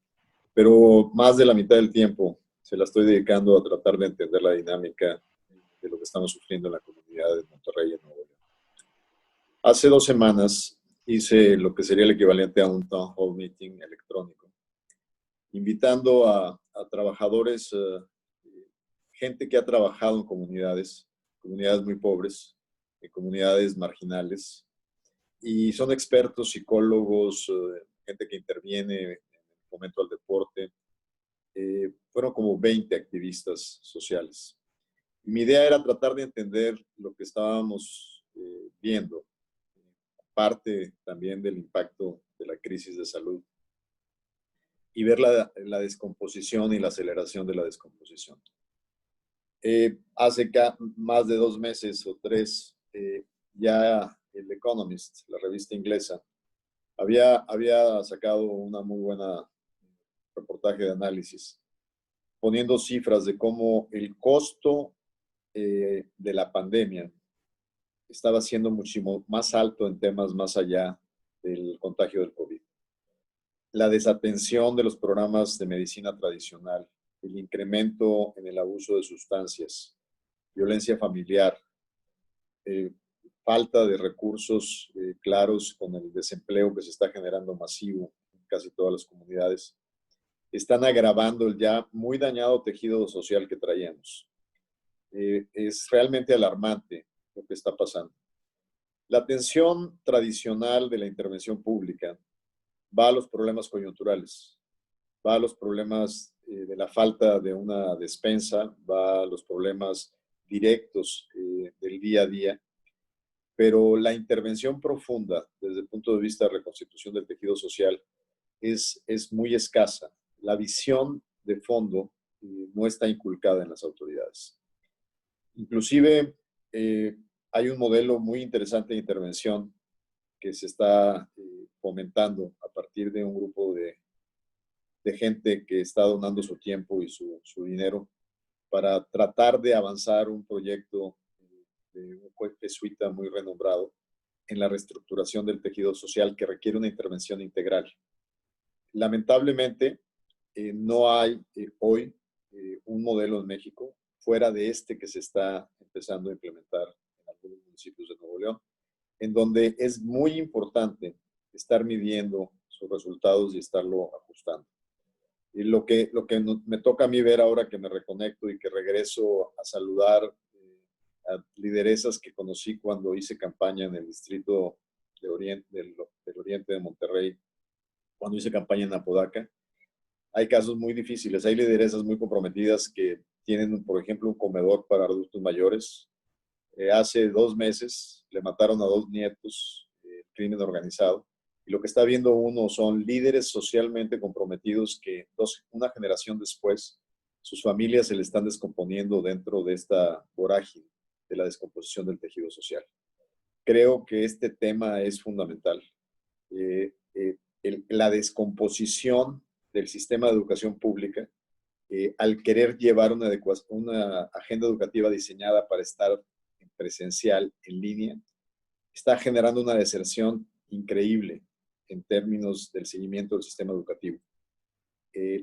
pero más de la mitad del tiempo se la estoy dedicando a tratar de entender la dinámica de lo que estamos sufriendo en la comunidad de Monterrey, en Nuevo León. Hace 2 semanas hice lo que sería el equivalente a un town hall meeting electrónico, invitando a trabajadores, gente que ha trabajado en comunidades muy pobres, en comunidades marginales, y son expertos, psicólogos, gente que interviene en el fomento al deporte. Fueron como 20 activistas sociales. Y mi idea era tratar de entender lo que estábamos viendo, parte también del impacto de la crisis de salud, y ver la descomposición y la aceleración de la descomposición. Hace más de 2 meses o 3, ya el Economist, la revista inglesa, había sacado una muy buena reportaje de análisis, poniendo cifras de cómo el costo de la pandemia estaba siendo muchísimo más alto en temas más allá del contagio del COVID. La desatención de los programas de medicina tradicional, el incremento en el abuso de sustancias, violencia familiar, falta de recursos claros con el desempleo que se está generando masivo en casi todas las comunidades, están agravando el ya muy dañado tejido social que traíamos. Es realmente alarmante lo que está pasando. La atención tradicional de la intervención pública va a los problemas coyunturales, va a los problemas de la falta de una despensa, va a los problemas directos del día a día, pero la intervención profunda desde el punto de vista de reconstitución del tejido social es muy escasa. La visión de fondo no está inculcada en las autoridades. Inclusive hay un modelo muy interesante de intervención que se está fomentando a partir de un grupo de de gente que está donando su tiempo y su dinero para tratar de avanzar un proyecto de un juez jesuita muy renombrado en la reestructuración del tejido social que requiere una intervención integral. Lamentablemente, no hay hoy un modelo en México fuera de este que se está empezando a implementar en algunos municipios de Nuevo León, en donde es muy importante estar midiendo sus resultados y estarlo ajustando. Y lo que me toca a mí ver ahora que me reconecto y que regreso a saludar a lideresas que conocí cuando hice campaña en el distrito de del Oriente de Monterrey, cuando hice campaña en Apodaca. Hay casos muy difíciles, hay lideresas muy comprometidas que tienen, por ejemplo, un comedor para adultos mayores. Hace 2 meses le mataron a 2 nietos, crimen organizado. Y lo que está viendo uno son líderes socialmente comprometidos que una generación después, sus familias se le están descomponiendo dentro de esta vorágine de la descomposición del tejido social. Creo que este tema es fundamental. La descomposición del sistema de educación pública, al querer llevar una agenda educativa diseñada para estar presencial, en línea, está generando una deserción increíble en términos del seguimiento del sistema educativo.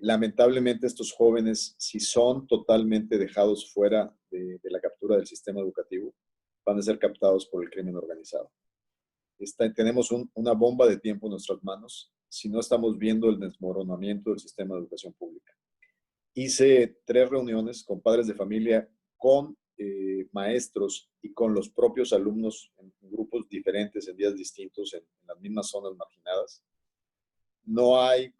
Lamentablemente estos jóvenes, si son totalmente dejados fuera de la captura del sistema educativo, van a ser captados por el crimen organizado. Tenemos una bomba de tiempo en nuestras manos si no estamos viendo el desmoronamiento del sistema de educación pública. Hice 3 reuniones con padres de familia, con maestros y con los propios alumnos en grupos diferentes, en días distintos, en las mismas zonas marginadas. No hay...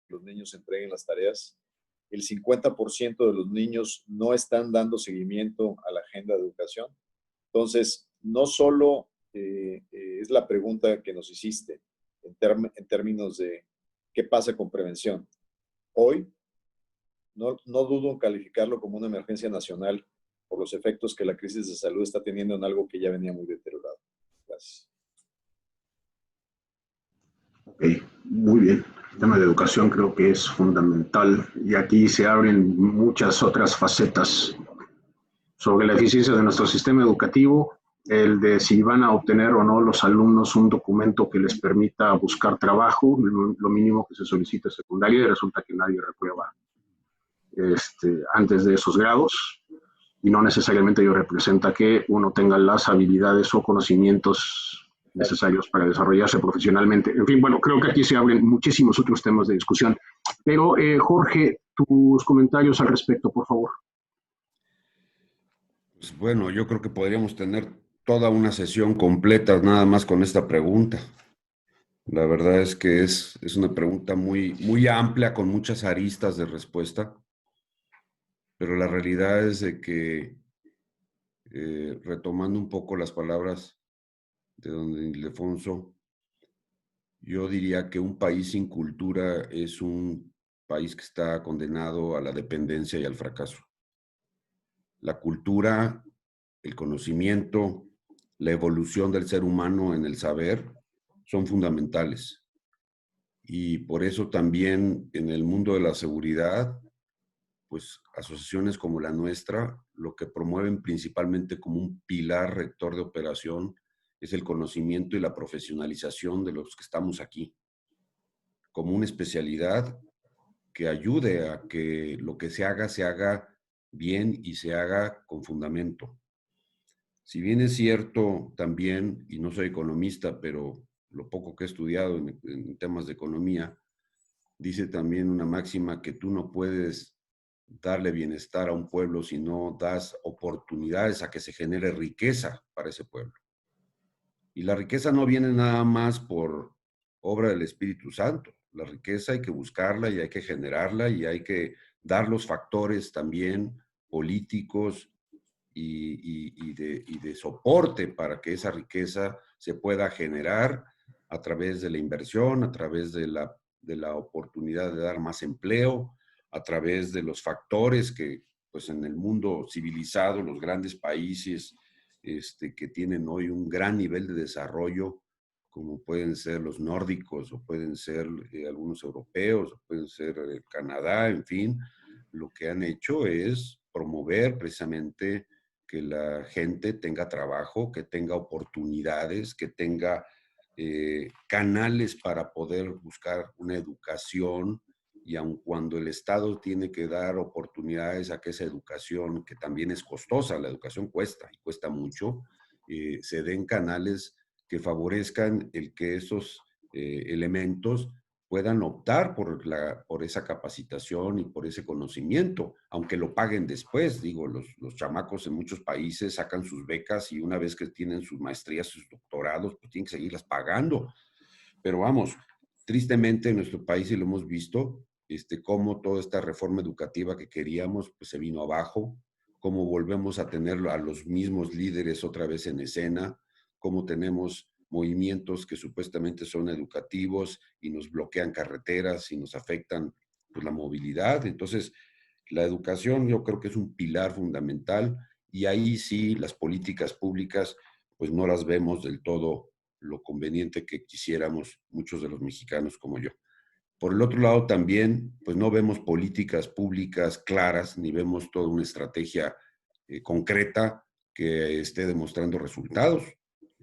los niños entreguen las tareas. El 50% de los niños no están dando seguimiento a la agenda de educación. Entonces, no solo es la pregunta que nos hiciste en términos de qué pasa con prevención. Hoy, no dudo en calificarlo como una emergencia nacional por los efectos que la crisis de salud está teniendo en algo que ya venía muy deteriorado. Gracias. Ok, muy bien. El tema de educación creo que es fundamental y aquí se abren muchas otras facetas sobre la eficiencia de nuestro sistema educativo, el de si van a obtener o no los alumnos un documento que les permita buscar trabajo, lo mínimo que se solicita es secundaria y resulta que nadie reprueba antes de esos grados y no necesariamente ello representa que uno tenga las habilidades o conocimientos necesarios para desarrollarse profesionalmente. En fin, bueno, creo que aquí se abren muchísimos otros temas de discusión. Pero, Jorge, tus comentarios al respecto, por favor. Pues bueno, yo creo que podríamos tener toda una sesión completa nada más con esta pregunta. La verdad es que es una pregunta muy, muy amplia, con muchas aristas de respuesta. Pero la realidad es de que, retomando un poco las palabras de don Ildefonso, yo diría que un país sin cultura es un país que está condenado a la dependencia y al fracaso. La cultura, el conocimiento, la evolución del ser humano en el saber son fundamentales. Y por eso también en el mundo de la seguridad, pues asociaciones como la nuestra, lo que promueven principalmente como un pilar rector de operación es el conocimiento y la profesionalización de los que estamos aquí, como una especialidad que ayude a que lo que se haga bien y se haga con fundamento. Si bien es cierto también, y no soy economista, pero lo poco que he estudiado en temas de economía, dice también una máxima que tú no puedes darle bienestar a un pueblo si no das oportunidades a que se genere riqueza para ese pueblo. Y la riqueza no viene nada más por obra del Espíritu Santo. La riqueza hay que buscarla y hay que generarla y hay que dar los factores también políticos y de soporte para que esa riqueza se pueda generar a través de la inversión, a través de la oportunidad de dar más empleo, a través de los factores que, pues en el mundo civilizado, los grandes países que tienen hoy un gran nivel de desarrollo, como pueden ser los nórdicos, o pueden ser algunos europeos, o pueden ser Canadá, en fin, lo que han hecho es promover precisamente que la gente tenga trabajo, que tenga oportunidades, que tenga canales para poder buscar una educación, y aun cuando el Estado tiene que dar oportunidades a que esa educación, que también es costosa, la educación cuesta y cuesta mucho, se den canales que favorezcan el que esos elementos puedan optar por esa capacitación y por ese conocimiento, aunque lo paguen después. Digo, los chamacos en muchos países sacan sus becas y una vez que tienen sus maestrías, sus doctorados, pues tienen que seguirlas pagando. Pero vamos, tristemente en nuestro país, y lo hemos visto, cómo toda esta reforma educativa que queríamos, pues se vino abajo, cómo volvemos a tener a los mismos líderes otra vez en escena, cómo tenemos movimientos que supuestamente son educativos y nos bloquean carreteras y nos afectan pues, la movilidad. Entonces, la educación yo creo que es un pilar fundamental, y ahí sí las políticas públicas pues no las vemos del todo lo conveniente que quisiéramos muchos de los mexicanos como yo. Por el otro lado también, pues no vemos políticas públicas claras, ni vemos toda una estrategia concreta que esté demostrando resultados.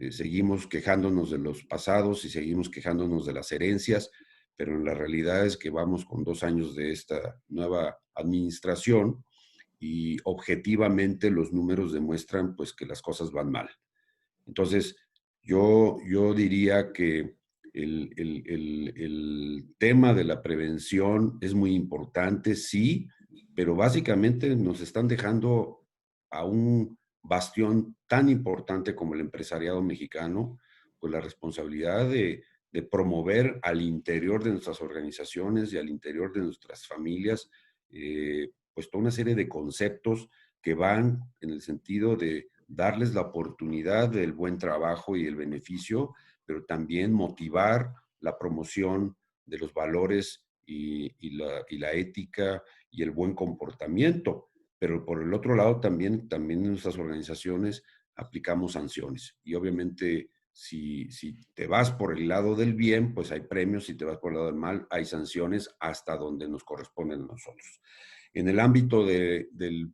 Seguimos quejándonos de los pasados y seguimos quejándonos de las herencias, pero la realidad es que vamos con 2 años de esta nueva administración y objetivamente los números demuestran pues que las cosas van mal. Entonces, yo diría que el tema de la prevención es muy importante, sí, pero básicamente nos están dejando a un bastión tan importante como el empresariado mexicano, pues la responsabilidad de promover al interior de nuestras organizaciones y al interior de nuestras familias, pues toda una serie de conceptos que van en el sentido de darles la oportunidad del buen trabajo y el beneficio, pero también motivar la promoción de los valores y la ética y el buen comportamiento. Pero por el otro lado también en nuestras organizaciones aplicamos sanciones. Y obviamente si te vas por el lado del bien, pues hay premios. Si te vas por el lado del mal, hay sanciones hasta donde nos corresponden a nosotros. En el ámbito del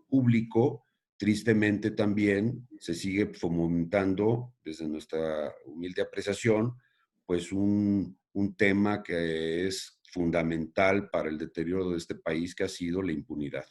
público, tristemente también se sigue fomentando, desde nuestra humilde apreciación, pues un tema que es fundamental para el deterioro de este país, que ha sido la impunidad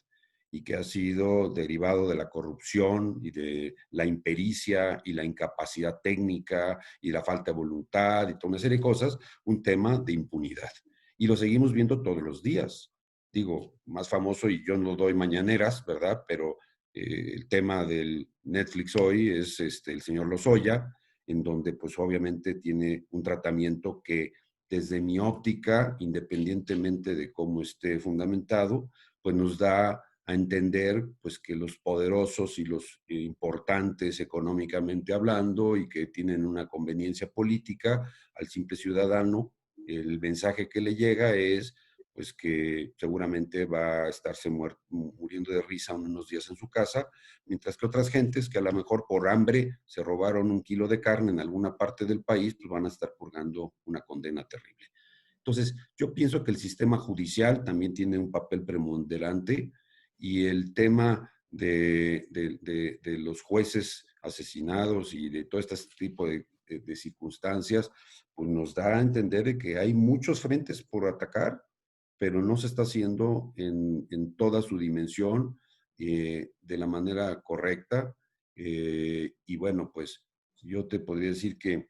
y que ha sido derivado de la corrupción y de la impericia y la incapacidad técnica y la falta de voluntad y toda una serie de cosas, un tema de impunidad. Y lo seguimos viendo todos los días. Digo, más famoso, y yo no doy mañaneras, ¿verdad? Pero el tema del Netflix hoy es el señor Lozoya, en donde pues obviamente tiene un tratamiento que desde mi óptica, independientemente de cómo esté fundamentado, pues nos da a entender pues que los poderosos y los importantes económicamente hablando y que tienen una conveniencia política, al simple ciudadano, el mensaje que le llega es pues que seguramente va a estarse muriendo de risa unos días en su casa, mientras que otras gentes que a lo mejor por hambre se robaron 1 kilo de carne en alguna parte del país, pues van a estar purgando una condena terrible. Entonces, yo pienso que el sistema judicial también tiene un papel preponderante, y el tema de los jueces asesinados y de todo este tipo de circunstancias, pues nos da a entender de que hay muchos frentes por atacar, pero no se está haciendo en toda su dimensión de la manera correcta. Y bueno, pues yo te podría decir que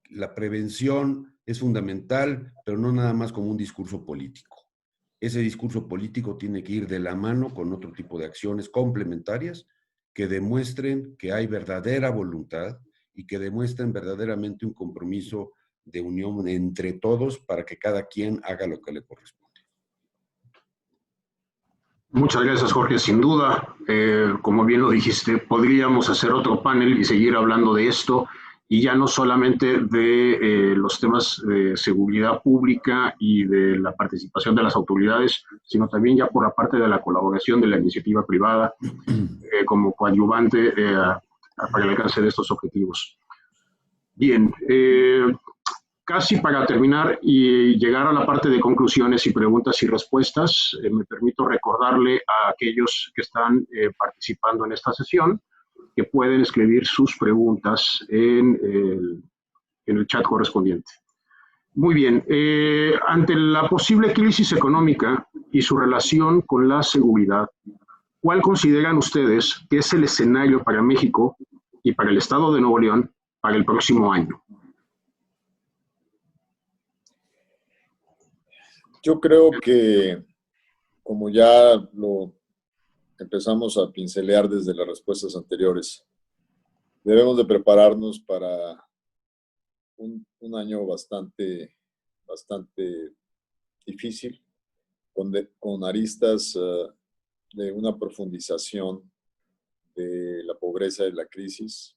la prevención es fundamental, pero no nada más como un discurso político. Ese discurso político tiene que ir de la mano con otro tipo de acciones complementarias que demuestren que hay verdadera voluntad y que demuestren verdaderamente un compromiso de unión entre todos para que cada quien haga lo que le corresponde. Muchas gracias, Jorge. Sin duda, como bien lo dijiste, podríamos hacer otro panel y seguir hablando de esto, y ya no solamente de los temas de seguridad pública y de la participación de las autoridades, sino también ya por la parte de la colaboración de la iniciativa privada como coadyuvante para el alcance de estos objetivos. Bien, casi para terminar y llegar a la parte de conclusiones y preguntas y respuestas, me permito recordarle a aquellos que están participando en esta sesión que pueden escribir sus preguntas en el chat correspondiente. Muy bien, ante la posible crisis económica y su relación con la seguridad, ¿cuál consideran ustedes que es el escenario para México y para el Estado de Nuevo León para el próximo año? Yo creo que, como ya lo empezamos a pincelear desde las respuestas anteriores, debemos de prepararnos para un año bastante difícil, con aristas de una profundización de la pobreza y la crisis,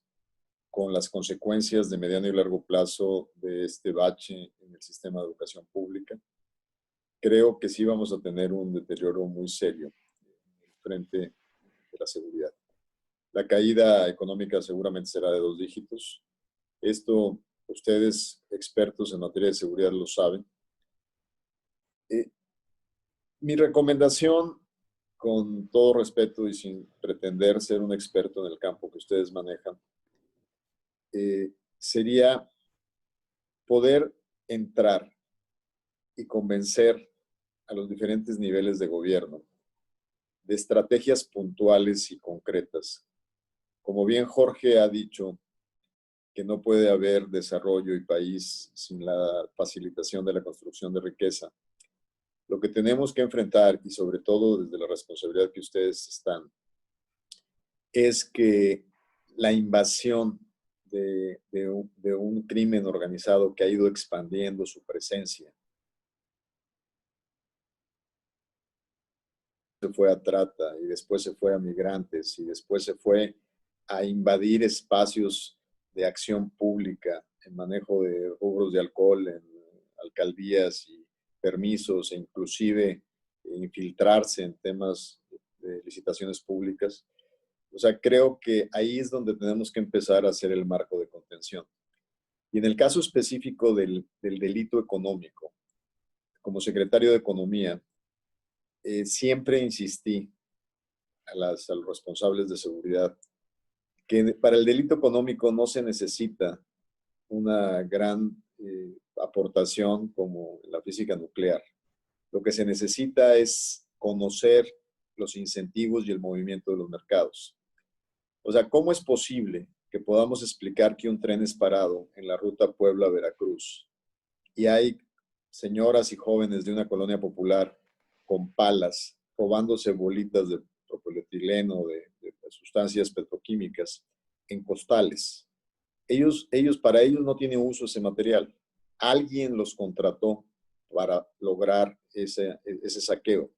con las consecuencias de mediano y largo plazo de este bache en el sistema de educación pública. Creo que sí vamos a tener un deterioro muy serio frente de la seguridad. La caída económica seguramente será de 2 dígitos. Esto, ustedes, expertos en materia de seguridad, lo saben. Mi recomendación, con todo respeto y sin pretender ser un experto en el campo que ustedes manejan, sería poder entrar y convencer a los diferentes niveles de gobierno de estrategias puntuales y concretas. Como bien Jorge ha dicho, que no puede haber desarrollo y país sin la facilitación de la construcción de riqueza. Lo que tenemos que enfrentar, y sobre todo desde la responsabilidad que ustedes están, es que la invasión de un crimen organizado que ha ido expandiendo su presencia se fue a trata y después se fue a migrantes y después se fue a invadir espacios de acción pública en manejo de rubros de alcohol en alcaldías y permisos e inclusive infiltrarse en temas de licitaciones públicas. O sea, creo que ahí es donde tenemos que empezar a hacer el marco de contención. Y en el caso específico del delito económico, como secretario de Economía, siempre insistí a los responsables de seguridad que para el delito económico no se necesita una gran aportación como en la física nuclear. Lo que se necesita es conocer los incentivos y el movimiento de los mercados. O sea, ¿cómo es posible que podamos explicar que un tren es parado en la ruta Puebla-Veracruz y hay señoras y jóvenes de una colonia popular con palas robándose bolitas de propilietileno, de sustancias petroquímicas en costales? Para ellos no tiene uso ese material. Alguien los contrató para lograr ese saqueo.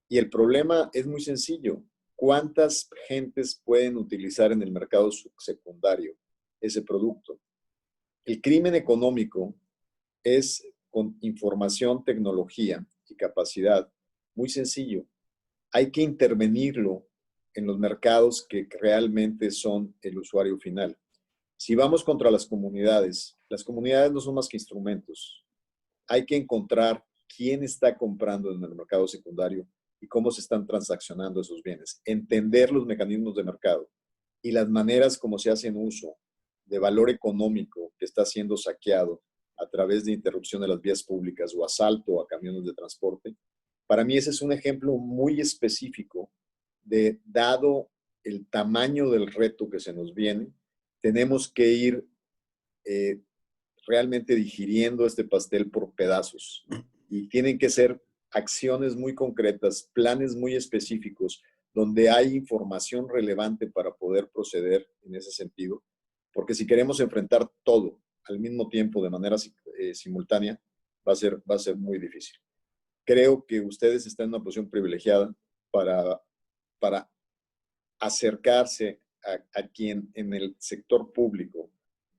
Y el problema es muy sencillo. ¿Cuántas gentes pueden utilizar en el mercado secundario ese producto? El crimen económico es con información, tecnología y capacidad muy sencillo. Hay que intervenirlo en los mercados que realmente son el usuario final. Si vamos contra las comunidades no son más que instrumentos. Hay que encontrar quién está comprando en el mercado secundario y cómo se están transaccionando esos bienes. Entender los mecanismos de mercado y las maneras como se hacen uso de valor económico que está siendo saqueado a través de interrupción de las vías públicas o asalto a camiones de transporte. Para mí ese es un ejemplo muy específico de, dado el tamaño del reto que se nos viene, tenemos que ir realmente digiriendo este pastel por pedazos y tienen que ser acciones muy concretas, planes muy específicos, donde hay información relevante para poder proceder en ese sentido, porque si queremos enfrentar todo al mismo tiempo de manera simultánea, va a ser muy difícil. Creo que ustedes están en una posición privilegiada para acercarse a quien en el sector público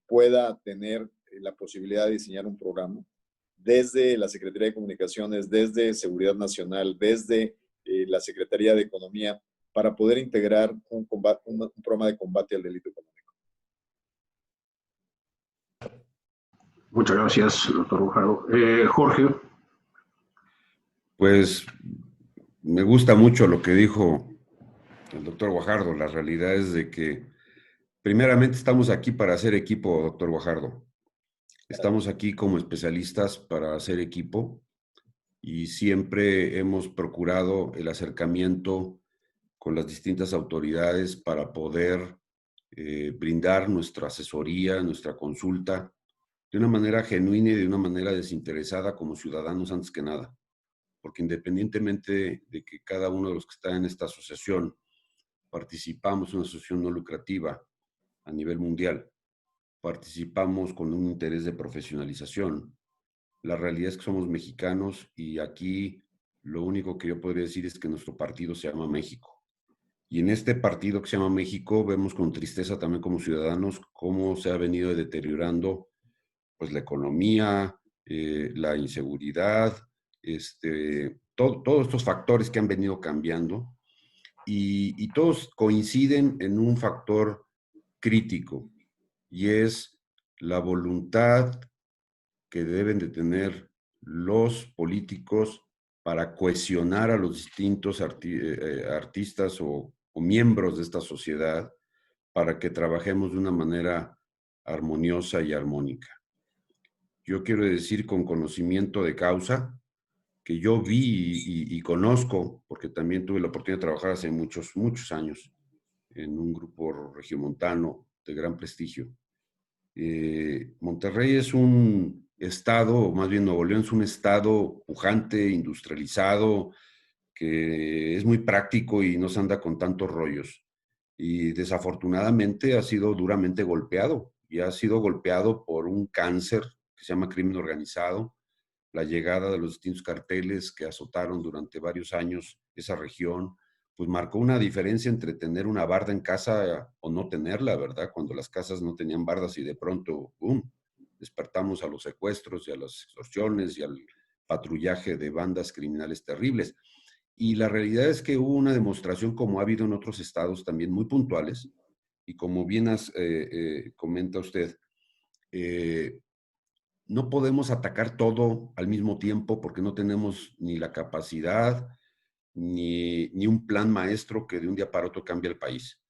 pueda tener la posibilidad de diseñar un programa desde la Secretaría de Comunicaciones, desde Seguridad Nacional, desde la Secretaría de Economía, para poder integrar un programa de combate al delito económico. Muchas gracias, doctor Guajardo. Jorge. Pues me gusta mucho lo que dijo el doctor Guajardo. La realidad es de que primeramente estamos aquí para hacer equipo, doctor Guajardo. Estamos aquí como especialistas para hacer equipo y siempre hemos procurado el acercamiento con las distintas autoridades para poder brindar nuestra asesoría, nuestra consulta, de una manera genuina y de una manera desinteresada como ciudadanos antes que nada. Porque independientemente de que cada uno de los que está en esta asociación participamos en una asociación no lucrativa a nivel mundial, participamos con un interés de profesionalización. La realidad es que somos mexicanos y aquí lo único que yo podría decir es que nuestro partido se llama México. Y en este partido que se llama México vemos con tristeza también como ciudadanos cómo se ha venido deteriorando pues, la economía, la inseguridad, todos estos factores que han venido cambiando y todos coinciden en un factor crítico y es la voluntad que deben de tener los políticos para cohesionar a los distintos artistas o miembros de esta sociedad para que trabajemos de una manera armoniosa y armónica. Yo quiero decir con conocimiento de causa que yo vi y conozco, porque también tuve la oportunidad de trabajar hace muchos años en un grupo regiomontano de gran prestigio. Monterrey es un estado, o más bien Nuevo León es un estado pujante, industrializado, que es muy práctico y no se anda con tantos rollos. Y desafortunadamente ha sido duramente golpeado, y ha sido golpeado por un cáncer que se llama crimen organizado, la llegada de los distintos carteles que azotaron durante varios años esa región, pues marcó una diferencia entre tener una barda en casa o no tenerla, ¿verdad? Cuando las casas no tenían bardas y de pronto, ¡pum!, despertamos a los secuestros y a las extorsiones y al patrullaje de bandas criminales terribles. Y la realidad es que hubo una demostración, como ha habido en otros estados también muy puntuales, y como bien comenta usted, no podemos atacar todo al mismo tiempo porque no tenemos ni la capacidad ni un plan maestro que de un día para otro cambie el país.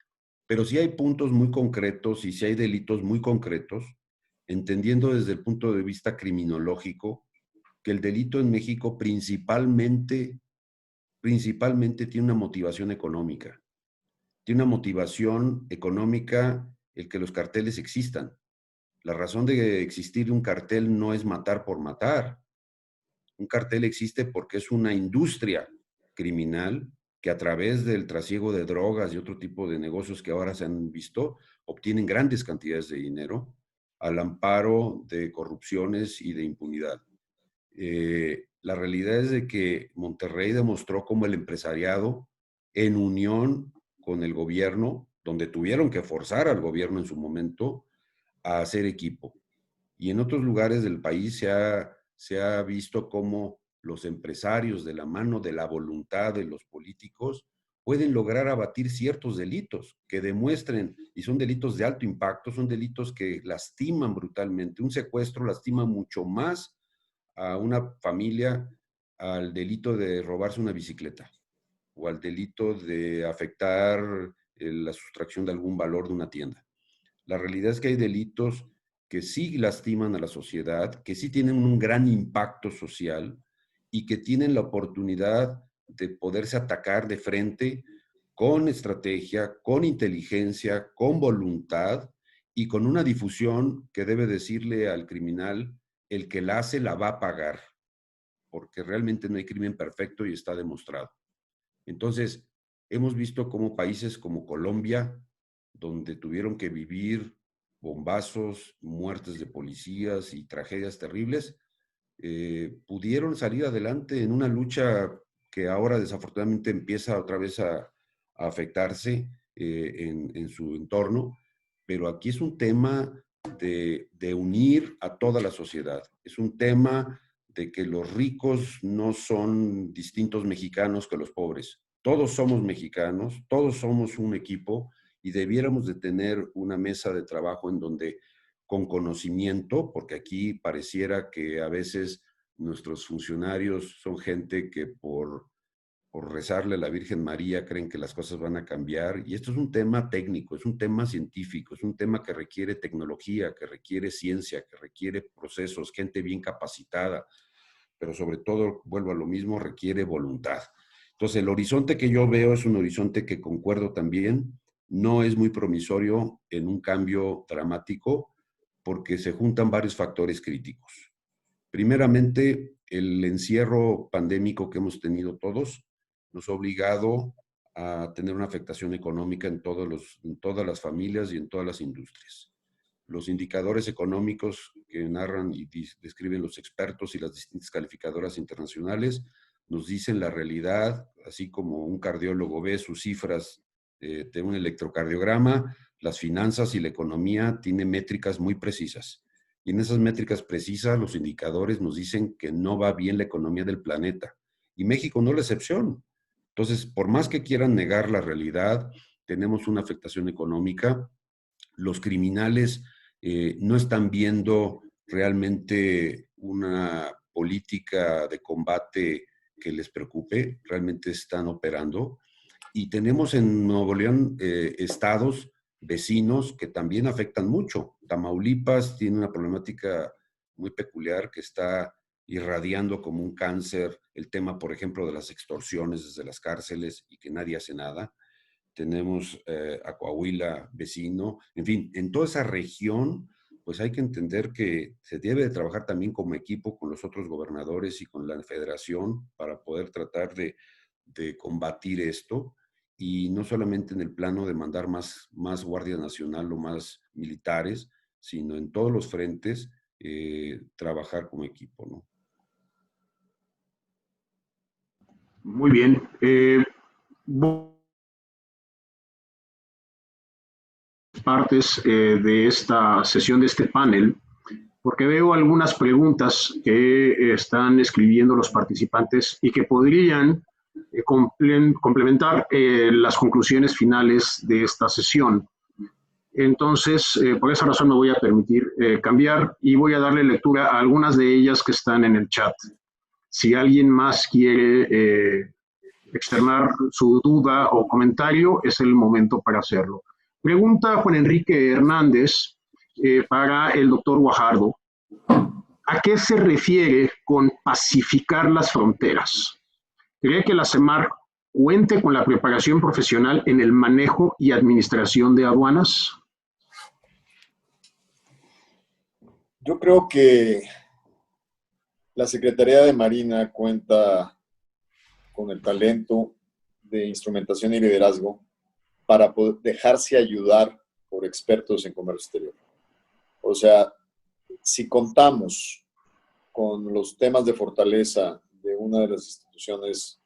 Pero sí hay puntos muy concretos y sí hay delitos muy concretos, entendiendo desde el punto de vista criminológico que el delito en México principalmente tiene una motivación económica. Tiene una motivación económica el que los carteles existan. La razón de existir un cartel no es matar por matar. Un cartel existe porque es una industria criminal que a través del trasiego de drogas y otro tipo de negocios que ahora se han visto, obtienen grandes cantidades de dinero al amparo de corrupciones y de impunidad. La realidad es de que Monterrey demostró cómo el empresariado, en unión con el gobierno, donde tuvieron que forzar al gobierno en su momento a hacer equipo. Y en otros lugares del país se ha visto cómo los empresarios, de la mano de la voluntad de los políticos, pueden lograr abatir ciertos delitos que demuestren, y son delitos de alto impacto, son delitos que lastiman brutalmente. Un secuestro lastima mucho más a una familia al delito de robarse una bicicleta o al delito de afectar la sustracción de algún valor de una tienda. La realidad es que hay delitos que sí lastiman a la sociedad, que sí tienen un gran impacto social y que tienen la oportunidad de poderse atacar de frente con estrategia, con inteligencia, con voluntad y con una difusión que debe decirle al criminal, el que la hace la va a pagar, porque realmente no hay crimen perfecto y está demostrado. Entonces, hemos visto cómo países como Colombia, donde tuvieron que vivir bombazos, muertes de policías y tragedias terribles, pudieron salir adelante en una lucha que ahora desafortunadamente empieza otra vez a afectarse en su entorno, pero aquí es un tema de unir a toda la sociedad, es un tema de que los ricos no son distintos mexicanos que los pobres, todos somos mexicanos, todos somos un equipo y debiéramos de tener una mesa de trabajo en donde con conocimiento, porque aquí pareciera que a veces nuestros funcionarios son gente que por rezarle a la Virgen María creen que las cosas van a cambiar. Y esto es un tema técnico, es un tema científico, es un tema que requiere tecnología, que requiere ciencia, que requiere procesos, gente bien capacitada, pero sobre todo, vuelvo a lo mismo, requiere voluntad. Entonces, el horizonte que yo veo es un horizonte que concuerdo también, no es muy promisorio en un cambio dramático, porque se juntan varios factores críticos. Primeramente, el encierro pandémico que hemos tenido todos nos ha obligado a tener una afectación económica en todas las familias y en todas las industrias. Los indicadores económicos que narran y describen los expertos y las distintas calificadoras internacionales nos dicen la realidad, así como un cardiólogo ve sus cifras de un electrocardiograma, las finanzas y la economía tienen métricas muy precisas. Y en esas métricas precisas, los indicadores nos dicen que no va bien la economía del planeta. Y México no es la excepción. Entonces, por más que quieran negar la realidad, tenemos una afectación económica. Los criminales no están viendo realmente una política de combate que les preocupe, realmente están operando. Y tenemos en Nuevo León estados vecinos que también afectan mucho. Tamaulipas tiene una problemática muy peculiar que está irradiando como un cáncer el tema, por ejemplo, de las extorsiones desde las cárceles y que nadie hace nada. Tenemos a Coahuila vecino. En fin, en toda esa región, pues hay que entender que se debe de trabajar también como equipo con los otros gobernadores y con la federación para poder tratar de combatir esto. Y no solamente en el plano de mandar más Guardia Nacional o más militares, sino en todos los frentes trabajar como equipo, ¿no? Muy bien. Partes de esta sesión, de este panel, porque veo algunas preguntas que están escribiendo los participantes y que podrían complementar las conclusiones finales de esta sesión. Entonces, por esa razón me voy a permitir cambiar y voy a darle lectura a algunas de ellas que están en el chat. Si alguien más quiere externar su duda o comentario, es el momento para hacerlo. Pregunta Juan Enrique Hernández para el doctor Guajardo. ¿A qué se refiere con pacificar las fronteras? ¿Cree que la CEMAR cuente con la preparación profesional en el manejo y administración de aduanas? Yo creo que la Secretaría de Marina cuenta con el talento de instrumentación y liderazgo para poder dejarse ayudar por expertos en comercio exterior. O sea, si contamos con los temas de fortaleza de una de las instituciones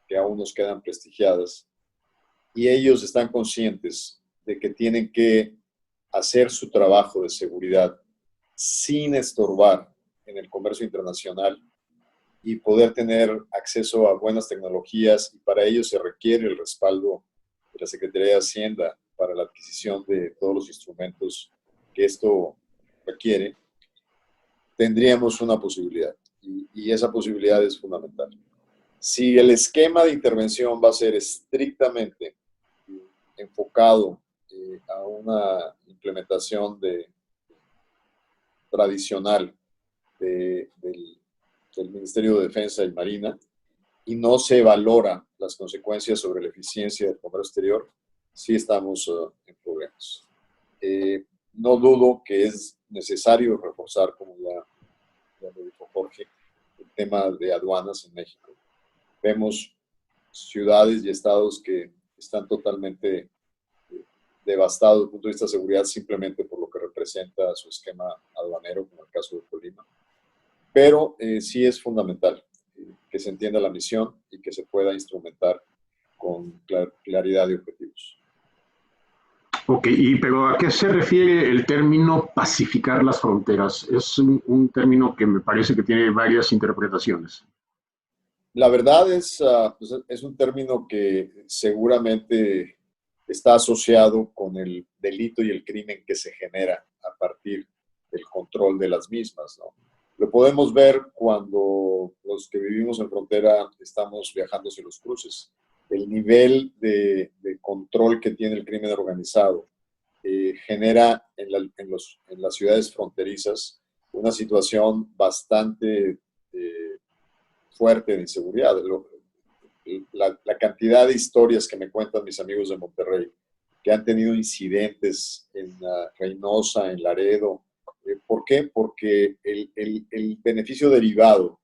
que aún nos quedan prestigiadas, y ellos están conscientes de que tienen que hacer su trabajo de seguridad sin estorbar en el comercio internacional y poder tener acceso a buenas tecnologías, y para ello se requiere el respaldo de la Secretaría de Hacienda para la adquisición de todos los instrumentos que esto requiere, tendríamos una posibilidad, y esa posibilidad es fundamental. Si el esquema de intervención va a ser estrictamente enfocado a una implementación tradicional del Ministerio de Defensa y Marina, y no se valora las consecuencias sobre la eficiencia del comercio exterior, sí estamos en problemas. No dudo que es necesario reforzar, como ya lo dijo Jorge, el tema de aduanas en México. Vemos ciudades y estados que están totalmente devastados desde el punto de vista de seguridad simplemente por lo que representa su esquema aduanero, como el caso de Colima. Pero sí es fundamental que se entienda la misión y que se pueda instrumentar con claridad y objetivos. Ok, pero ¿a qué se refiere el término pacificar las fronteras? Es un término que me parece que tiene varias interpretaciones. La verdad pues es un término que seguramente está asociado con el delito y el crimen que se genera a impartir el control de las mismas, ¿no? Lo podemos ver cuando los que vivimos en frontera estamos viajando hacia los cruces. El nivel de control que tiene el crimen organizado genera en las ciudades fronterizas una situación bastante fuerte de inseguridad. La cantidad de historias que me cuentan mis amigos de Monterrey, que han tenido incidentes en Reynosa, en Laredo. ¿Por qué? Porque el beneficio derivado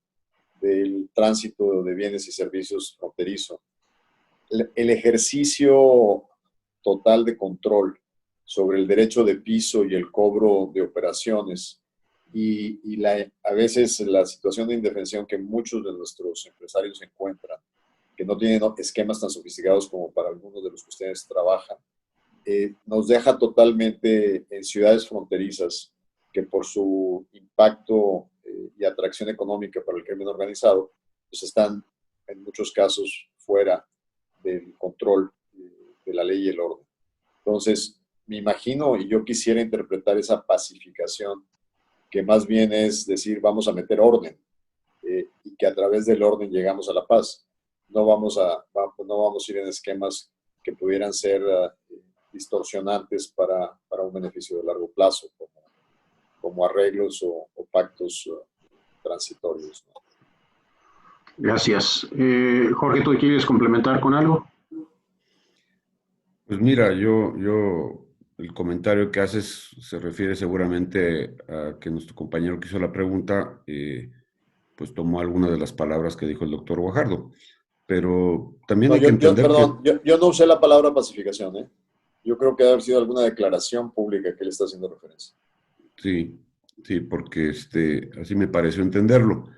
del tránsito de bienes y servicios fronterizo, el ejercicio total de control sobre el derecho de piso y el cobro de operaciones y a veces la situación de indefensión que muchos de nuestros empresarios encuentran, que no tienen esquemas tan sofisticados como para algunos de los que ustedes trabajan, nos deja totalmente en ciudades fronterizas que por su impacto y atracción económica para el crimen organizado, pues están en muchos casos fuera del control de la ley y el orden. Entonces, me imagino, y yo quisiera interpretar esa pacificación, que más bien es decir, vamos a meter orden, y que a través del orden llegamos a la paz. No vamos a ir en esquemas que pudieran ser distorsionantes para un beneficio de largo plazo, como arreglos o pactos transitorios, ¿no? Gracias. Jorge, ¿tú quieres complementar con algo? Pues mira, el comentario que haces se refiere seguramente a que nuestro compañero que hizo la pregunta, pues tomó algunas de las palabras que dijo el doctor Guajardo. Pero también no, hay que entender yo no usé la palabra pacificación, ¿eh? Yo creo que debe haber sido alguna declaración pública que él está haciendo referencia. Sí, porque así me pareció entenderlo.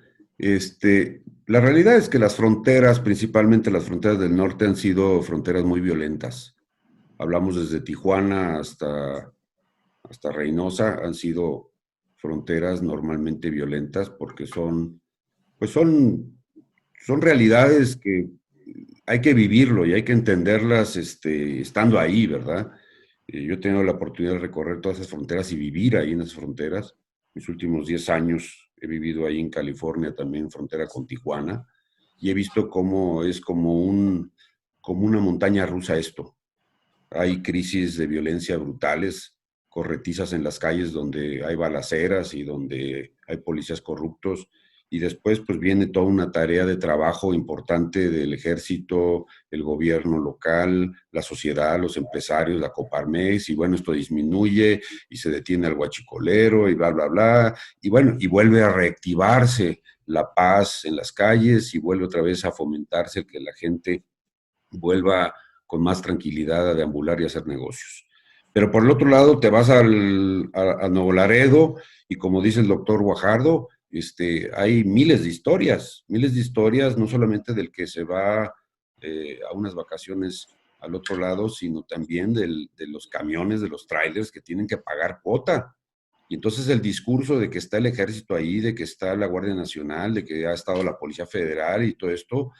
La realidad es que las fronteras, principalmente las fronteras del norte, han sido fronteras muy violentas. Hablamos desde Tijuana hasta Reynosa, han sido fronteras normalmente violentas porque son realidades que hay que vivirlo y hay que entenderlas estando ahí, ¿verdad? Yo he tenido la oportunidad de recorrer todas esas fronteras y vivir ahí en esas fronteras. Mis últimos 10 años he vivido ahí en California, también frontera con Tijuana, y he visto cómo es como una montaña rusa esto. Hay crisis de violencia brutales, corretizas en las calles donde hay balaceras y donde hay policías corruptos, y después pues viene toda una tarea de trabajo importante del ejército, el gobierno local, la sociedad, los empresarios, la Coparmex, y bueno, esto disminuye y se detiene al huachicolero y bla, bla, bla, y bueno, y vuelve a reactivarse la paz en las calles y vuelve otra vez a fomentarse que la gente vuelva con más tranquilidad a deambular y a hacer negocios. Pero por el otro lado te vas a Nuevo Laredo y como dice el doctor Guajardo, hay miles de historias, no solamente del que se va a unas vacaciones al otro lado, sino también de los camiones, de los trailers que tienen que pagar cuota. Y entonces el discurso de que está el ejército ahí, de que está la Guardia Nacional, de que ha estado la Policía Federal y todo esto,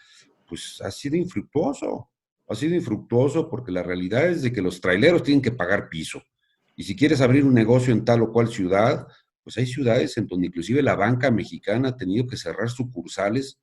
pues ha sido infructuoso. Ha sido infructuoso porque la realidad es de que los traileros tienen que pagar piso. Y si quieres abrir un negocio en tal o cual ciudad, pues hay ciudades en donde inclusive la banca mexicana ha tenido que cerrar sucursales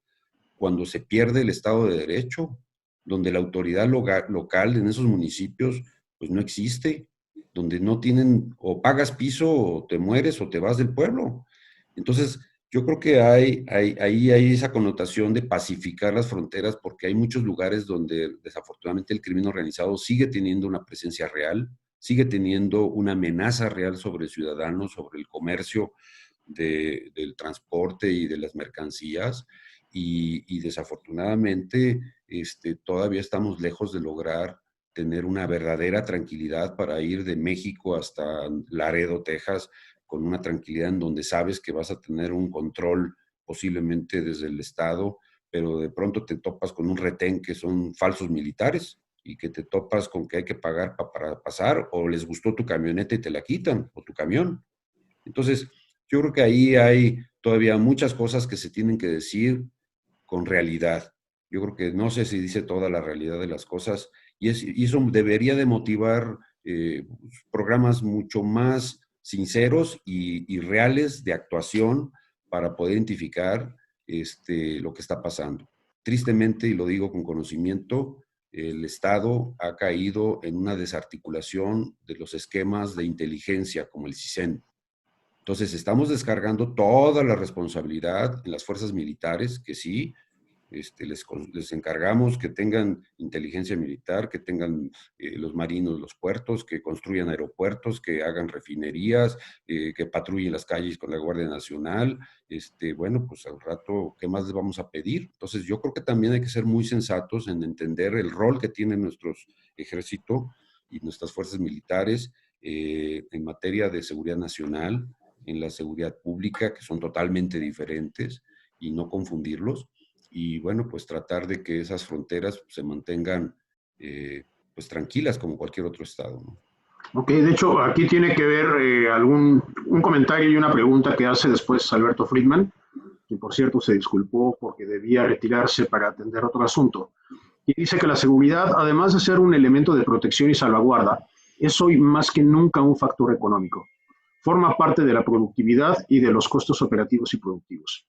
cuando se pierde el Estado de Derecho, donde la autoridad local en esos municipios pues no existe, donde no tienen, o pagas piso o te mueres o te vas del pueblo. Entonces, yo creo que ahí hay esa connotación de pacificar las fronteras porque hay muchos lugares donde desafortunadamente el crimen organizado sigue teniendo una presencia real, sigue teniendo una amenaza real sobre ciudadanos, sobre el comercio del transporte y de las mercancías y desafortunadamente todavía estamos lejos de lograr tener una verdadera tranquilidad para ir de México hasta Laredo, Texas, con una tranquilidad en donde sabes que vas a tener un control posiblemente desde el Estado, pero de pronto te topas con un retén que son falsos militares y que te topas con que hay que pagar para pasar o les gustó tu camioneta y te la quitan o tu camión. Entonces, yo creo que ahí hay todavía muchas cosas que se tienen que decir con realidad. Yo creo que no sé si dice toda la realidad de las cosas y eso debería de motivar programas mucho más sinceros y reales de actuación para poder identificar lo que está pasando. Tristemente, y lo digo con conocimiento, el Estado ha caído en una desarticulación de los esquemas de inteligencia como el CISEN. Entonces, estamos descargando toda la responsabilidad en las fuerzas militares, que sí, les encargamos que tengan inteligencia militar, que tengan los marinos los puertos, que construyan aeropuertos, que hagan refinerías, que patrullen las calles con la Guardia Nacional. Bueno, pues al rato, ¿qué más les vamos a pedir? Entonces, yo creo que también hay que ser muy sensatos en entender el rol que tiene nuestro ejército y nuestras fuerzas militares en materia de seguridad nacional, en la seguridad pública, que son totalmente diferentes, y no confundirlos. Y bueno, pues tratar de que esas fronteras se mantengan pues tranquilas como cualquier otro estado, ¿no? Ok, de hecho, aquí tiene que ver un comentario y una pregunta que hace después Alberto Friedman, que por cierto se disculpó porque debía retirarse para atender otro asunto. Y dice que la seguridad, además de ser un elemento de protección y salvaguarda, es hoy más que nunca un factor económico. Forma parte de la productividad y de los costos operativos y productivos.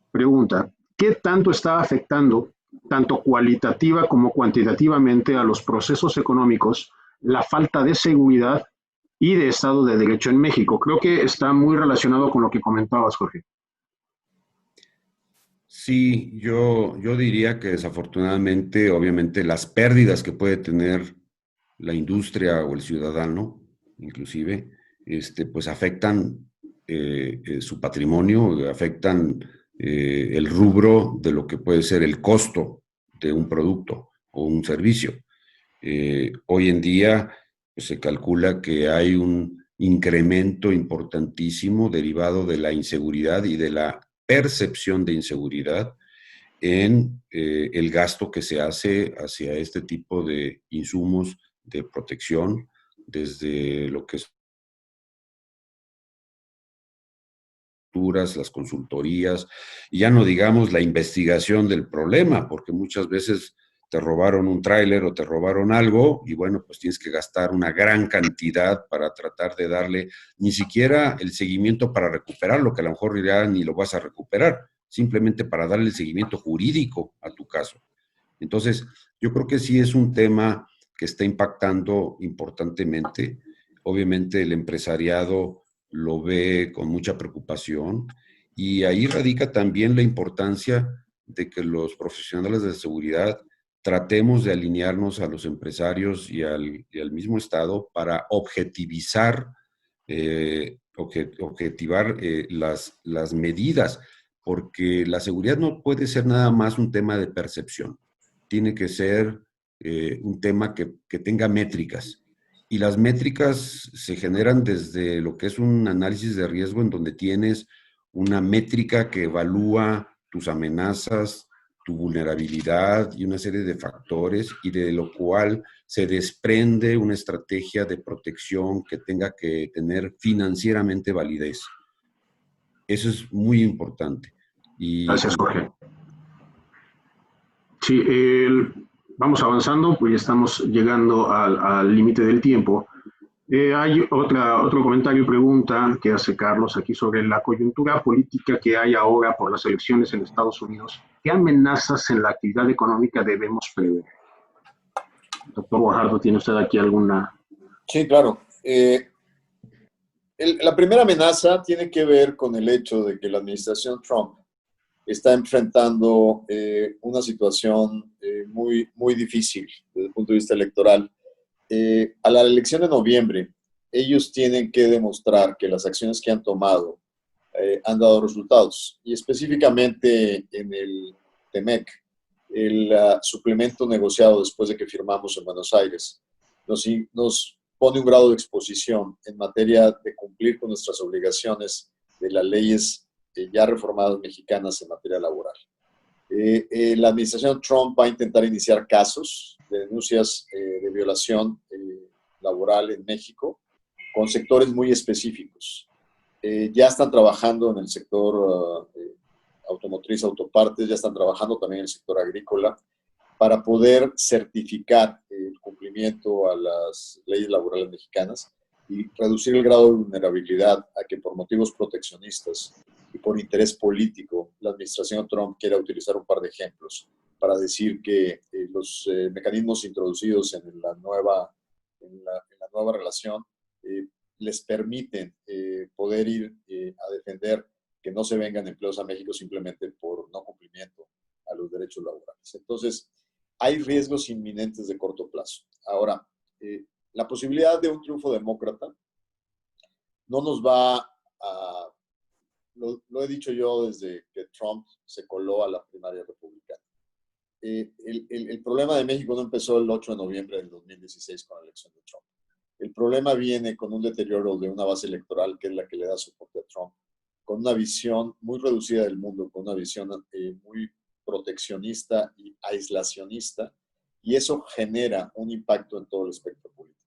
Pregunta, ¿qué tanto está afectando, tanto cualitativa como cuantitativamente, a los procesos económicos la falta de seguridad y de Estado de Derecho en México? Creo que está muy relacionado con lo que comentabas, Jorge. Sí, yo diría que desafortunadamente, obviamente, las pérdidas que puede tener la industria o el ciudadano, inclusive, pues afectan su patrimonio, afectan el rubro de lo que puede ser el costo de un producto o un servicio. Hoy en día pues, se calcula que hay un incremento importantísimo derivado de la inseguridad y de la percepción de inseguridad en el gasto que se hace hacia este tipo de insumos de protección, desde lo que es las consultorías, y ya no digamos la investigación del problema, porque muchas veces te robaron un tráiler o te robaron algo y bueno, pues tienes que gastar una gran cantidad para tratar de darle ni siquiera el seguimiento para recuperarlo, que a lo mejor ya ni lo vas a recuperar, simplemente para darle el seguimiento jurídico a tu caso. Entonces, yo creo que sí es un tema que está impactando importantemente. Obviamente el empresariado lo ve con mucha preocupación y ahí radica también la importancia de que los profesionales de seguridad tratemos de alinearnos a los empresarios y al mismo Estado para objetivar las medidas, porque la seguridad no puede ser nada más un tema de percepción, tiene que ser un tema que tenga métricas. Y las métricas se generan desde lo que es un análisis de riesgo en donde tienes una métrica que evalúa tus amenazas, tu vulnerabilidad y una serie de factores, y de lo cual se desprende una estrategia de protección que tenga que tener financieramente validez. Eso es muy importante. Gracias, Jorge. Sí, vamos avanzando, pues ya estamos llegando al límite del tiempo. Hay otro comentario y pregunta que hace Carlos aquí sobre la coyuntura política que hay ahora por las elecciones en Estados Unidos. ¿Qué amenazas en la actividad económica debemos prever? Doctor Guajardo, ¿tiene usted aquí alguna? Sí, claro. La primera amenaza tiene que ver con el hecho de que la administración Trump está enfrentando una situación muy, muy difícil desde el punto de vista electoral. A la elección de noviembre, ellos tienen que demostrar que las acciones que han tomado han dado resultados. Y específicamente en el TEMEC, el suplemento negociado después de que firmamos en Buenos Aires, nos pone un grado de exposición en materia de cumplir con nuestras obligaciones de las leyes ya reformadas mexicanas en materia laboral. La administración Trump va a intentar iniciar casos de denuncias de violación laboral en México con sectores muy específicos. Ya están trabajando en el sector automotriz, autopartes, ya están trabajando también en el sector agrícola para poder certificar el cumplimiento a las leyes laborales mexicanas. y reducir el grado de vulnerabilidad a que por motivos proteccionistas y por interés político la administración Trump quiera utilizar un par de ejemplos para decir que los mecanismos introducidos en la nueva relación les permiten poder ir a defender que no se vengan empleos a México simplemente por no cumplimiento a los derechos laborales. Entonces, hay riesgos inminentes de corto plazo. Ahora, la posibilidad de un triunfo demócrata no nos va a... Lo he dicho yo desde que Trump se coló a la primaria republicana. El problema de México no empezó el 8 de noviembre del 2016 con la elección de Trump. El problema viene con un deterioro de una base electoral que es la que le da soporte a Trump, con una visión muy reducida del mundo, con una visión muy proteccionista y aislacionista, y eso genera un impacto en todo el espectro político.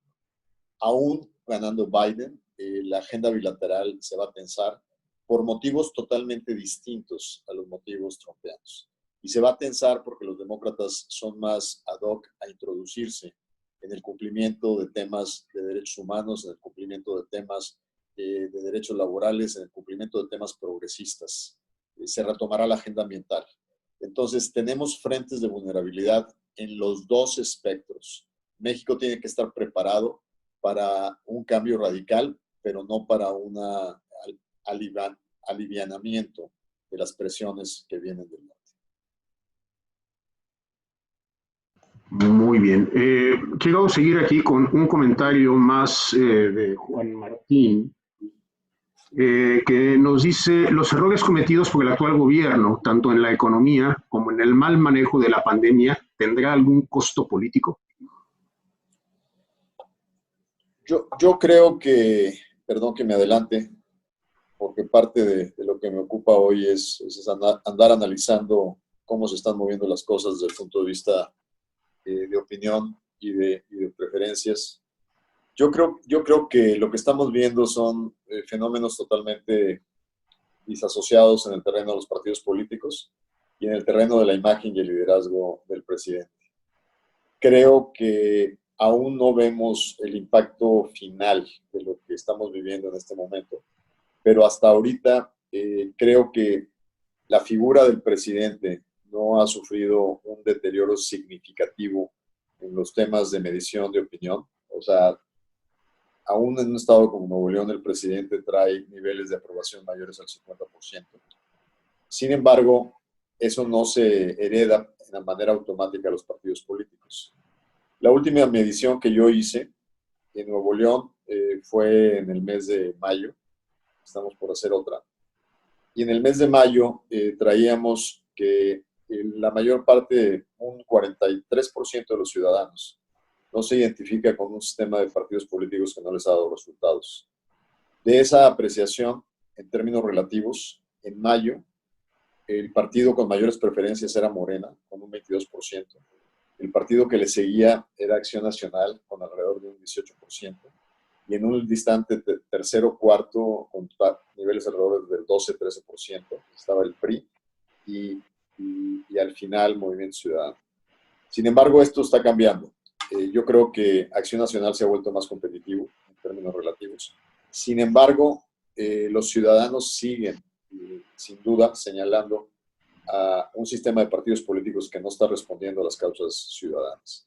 Aún ganando Biden, la agenda bilateral se va a tensar por motivos totalmente distintos a los motivos trumpianos. Y se va a tensar porque los demócratas son más ad hoc a introducirse en el cumplimiento de temas de derechos humanos, en el cumplimiento de temas de derechos laborales, en el cumplimiento de temas progresistas. Se retomará la agenda ambiental. Entonces, tenemos frentes de vulnerabilidad en los dos espectros. México tiene que estar preparado para un cambio radical, pero no para un alivianamiento de las presiones que vienen del norte. Muy bien. Quiero seguir aquí con un comentario más de Juan Martín, que nos dice: los errores cometidos por el actual gobierno, tanto en la economía como en el mal manejo de la pandemia, ¿tendrá algún costo político? Yo creo que, perdón que me adelante, porque parte de lo que me ocupa hoy es andar analizando cómo se están moviendo las cosas desde el punto de vista de opinión y de preferencias. Yo creo que lo que estamos viendo son fenómenos totalmente disasociados en el terreno de los partidos políticos y en el terreno de la imagen y el liderazgo del presidente. Creo que aún no vemos el impacto final de lo que estamos viviendo en este momento, pero hasta ahorita creo que la figura del presidente no ha sufrido un deterioro significativo en los temas de medición de opinión. O sea, aún en un estado como Nuevo León, el presidente trae niveles de aprobación mayores al 50%. Sin embargo, eso no se hereda de manera automática a los partidos políticos. La última medición que yo hice en Nuevo León fue en el mes de mayo. Estamos por hacer otra. Y en el mes de mayo traíamos que la mayor parte, un 43% de los ciudadanos, no se identifica con un sistema de partidos políticos que no les ha dado resultados. De esa apreciación, en términos relativos, en mayo, el partido con mayores preferencias era Morena, con un 22%. El partido que le seguía era Acción Nacional, con alrededor de un 18%. Y en un distante tercero, cuarto, con niveles alrededor del 12-13%, estaba el PRI y al final Movimiento Ciudadano. Sin embargo, esto está cambiando. Yo creo que Acción Nacional se ha vuelto más competitivo en términos relativos. Sin embargo, los ciudadanos siguen, sin duda, señalando a un sistema de partidos políticos que no está respondiendo a las causas ciudadanas.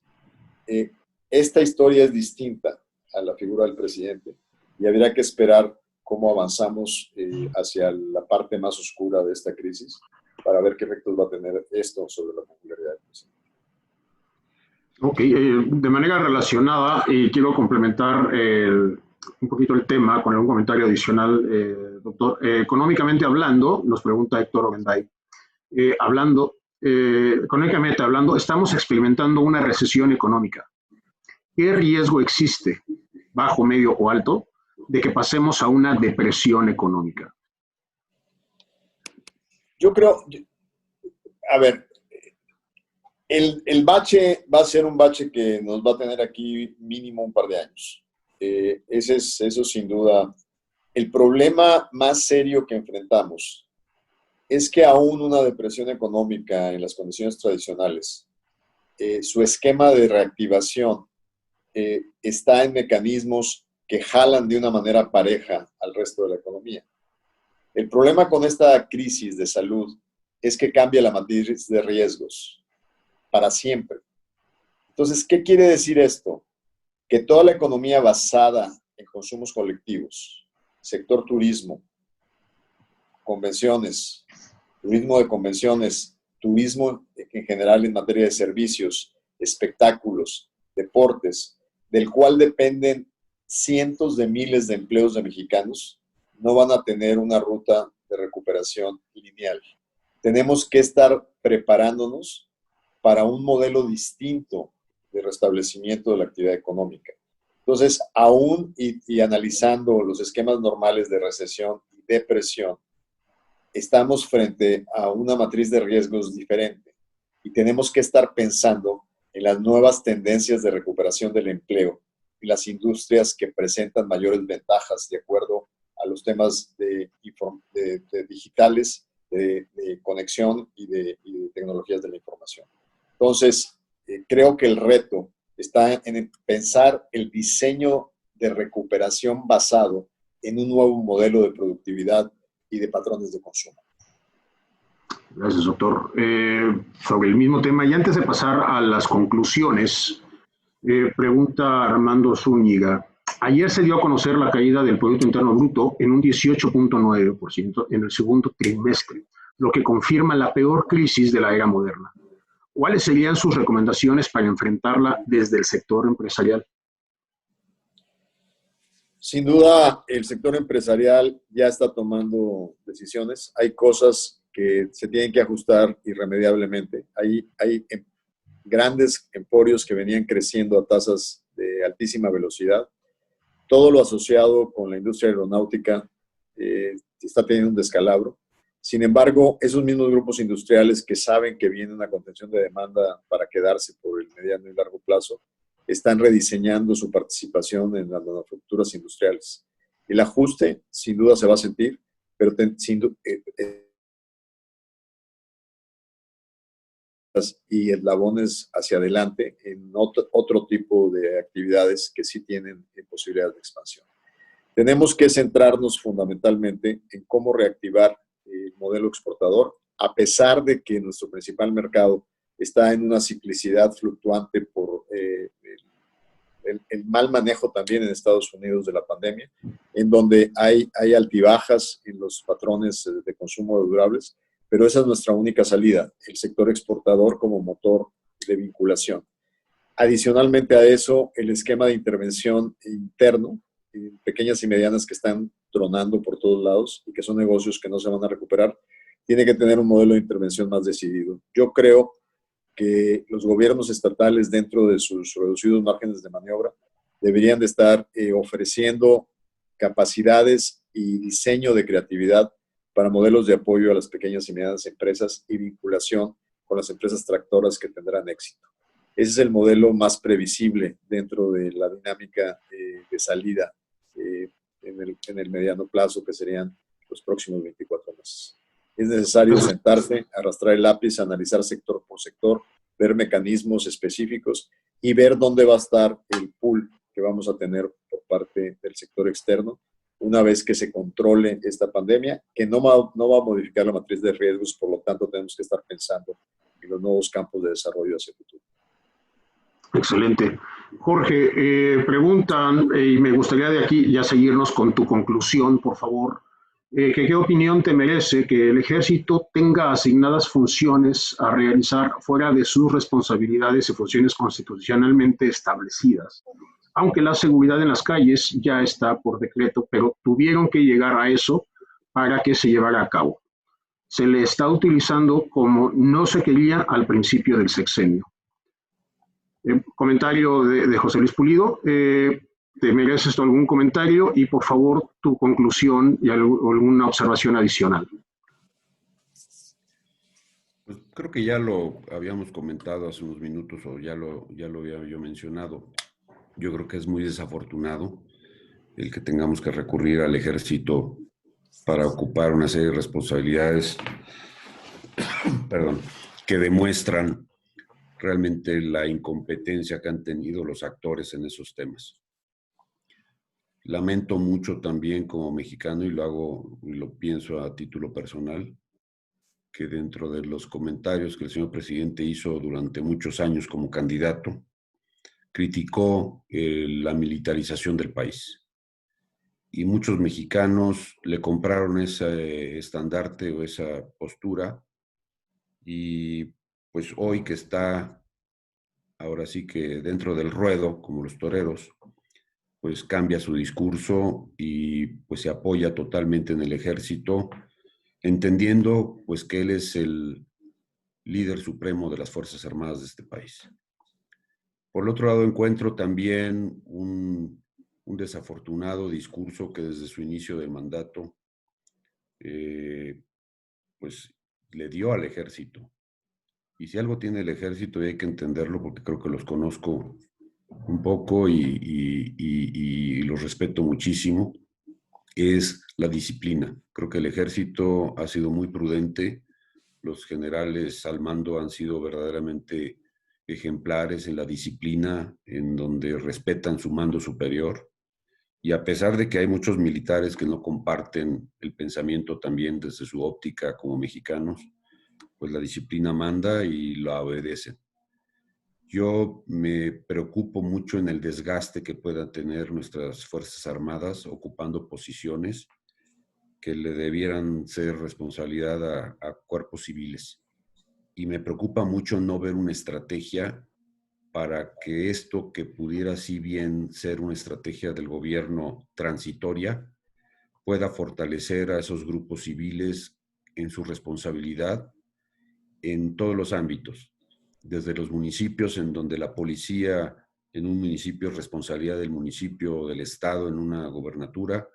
Esta historia es distinta a la figura del presidente y habría que esperar cómo avanzamos hacia la parte más oscura de esta crisis para ver qué efectos va a tener esto sobre la popularidad del presidente. Ok, de manera relacionada, quiero complementar un poquito el tema con un comentario adicional, doctor. Económicamente hablando, nos pregunta Héctor Obenday, económicamente hablando, estamos experimentando una recesión económica. ¿Qué riesgo existe, bajo, medio o alto, de que pasemos a una depresión económica? Yo creo, a ver, el bache va a ser un bache que nos va a tener aquí mínimo un par de años. Eso sin duda. El problema más serio que enfrentamos es que aún una depresión económica en las condiciones tradicionales, su esquema de reactivación está en mecanismos que jalan de una manera pareja al resto de la economía. El problema con esta crisis de salud es que cambia la matriz de riesgos para siempre. Entonces, ¿qué quiere decir esto? Que toda la economía basada en consumos colectivos, sector turismo, convenciones, turismo de convenciones, turismo en general en materia de servicios, espectáculos, deportes, del cual dependen cientos de miles de empleos de mexicanos, no van a tener una ruta de recuperación lineal. Tenemos que estar preparándonos para un modelo distinto de restablecimiento de la actividad económica. Entonces, aún y analizando los esquemas normales de recesión y depresión, estamos frente a una matriz de riesgos diferente y tenemos que estar pensando en las nuevas tendencias de recuperación del empleo y las industrias que presentan mayores ventajas de acuerdo a los temas de digitales, de conexión y de tecnologías de la información. Entonces, creo que el reto está en pensar el diseño de recuperación basado en un nuevo modelo de productividad y de patrones de consumo. Gracias, doctor. Sobre el mismo tema, y antes de pasar a las conclusiones, pregunta Armando Zúñiga. Ayer se dio a conocer la caída del Producto Interno Bruto en un 18.9% en el segundo trimestre, lo que confirma la peor crisis de la era moderna. ¿Cuáles serían sus recomendaciones para enfrentarla desde el sector empresarial? Sin duda, el sector empresarial ya está tomando decisiones. Hay cosas que se tienen que ajustar irremediablemente. Hay grandes emporios que venían creciendo a tasas de altísima velocidad. Todo lo asociado con la industria aeronáutica está teniendo un descalabro. Sin embargo, esos mismos grupos industriales que saben que viene una contención de demanda para quedarse por el mediano y largo plazo, están rediseñando su participación en las manufacturas industriales. El ajuste, sin duda, se va a sentir, pero y eslabones hacia adelante en otro tipo de actividades que sí tienen posibilidades de expansión. Tenemos que centrarnos fundamentalmente en cómo reactivar el modelo exportador, a pesar de que nuestro principal mercado está en una ciclicidad fluctuante por el mal manejo también en Estados Unidos de la pandemia, en donde hay altibajas en los patrones de consumo de durables, pero esa es nuestra única salida, el sector exportador como motor de vinculación. Adicionalmente a eso, el esquema de intervención interno, pequeñas y medianas que están tronando por todos lados y que son negocios que no se van a recuperar, tiene que tener un modelo de intervención más decidido. Yo creo que los gobiernos estatales, dentro de sus reducidos márgenes de maniobra, deberían de estar ofreciendo capacidades y diseño de creatividad para modelos de apoyo a las pequeñas y medianas empresas y vinculación con las empresas tractoras que tendrán éxito. Ese es el modelo más previsible dentro de la dinámica de salida en el mediano plazo, que serían los próximos 24 meses. Es necesario sentarse, arrastrar el lápiz, analizar sector por sector, ver mecanismos específicos y ver dónde va a estar el pool que vamos a tener por parte del sector externo una vez que se controle esta pandemia, que no va a modificar la matriz de riesgos, por lo tanto tenemos que estar pensando en los nuevos campos de desarrollo hacia el futuro. Excelente. Jorge, preguntan, y me gustaría de aquí ya seguirnos con tu conclusión, por favor, ¿qué opinión te merece que el ejército tenga asignadas funciones a realizar fuera de sus responsabilidades y funciones constitucionalmente establecidas? Aunque la seguridad en las calles ya está por decreto, pero tuvieron que llegar a eso para que se llevara a cabo. Se le está utilizando como no se quería al principio del sexenio. Comentario de José Luis Pulido. ¿Te mereces algún comentario? Y por favor, tu conclusión y alguna observación adicional. Pues creo que ya lo habíamos comentado hace unos minutos, o ya lo había yo mencionado. Yo creo que es muy desafortunado el que tengamos que recurrir al ejército para ocupar una serie de responsabilidades que demuestran realmente la incompetencia que han tenido los actores en esos temas. Lamento mucho también como mexicano, y lo hago y lo pienso a título personal, que dentro de los comentarios que el señor presidente hizo durante muchos años como candidato, criticó la militarización del país. Y muchos mexicanos le compraron ese estandarte o esa postura, y pues hoy que está ahora sí que dentro del ruedo, como los toreros, pues cambia su discurso y pues se apoya totalmente en el ejército, entendiendo pues que él es el líder supremo de las Fuerzas Armadas de este país. Por el otro lado, encuentro también un desafortunado discurso que desde su inicio del mandato pues le dio al ejército. Y si algo tiene el ejército, y hay que entenderlo porque creo que los conozco un poco y los respeto muchísimo, es la disciplina. Creo que el ejército ha sido muy prudente, los generales al mando han sido verdaderamente ejemplares en la disciplina, en donde respetan su mando superior, y a pesar de que hay muchos militares que no comparten el pensamiento también desde su óptica como mexicanos, pues la disciplina manda y la obedecen. Yo me preocupo mucho en el desgaste que puedan tener nuestras Fuerzas Armadas ocupando posiciones que le debieran ser responsabilidad a cuerpos civiles. Y me preocupa mucho no ver una estrategia para que esto que pudiera si bien ser una estrategia del gobierno transitoria pueda fortalecer a esos grupos civiles en su responsabilidad en todos los ámbitos, desde los municipios en donde la policía en un municipio es responsabilidad del municipio o del estado en una gobernatura,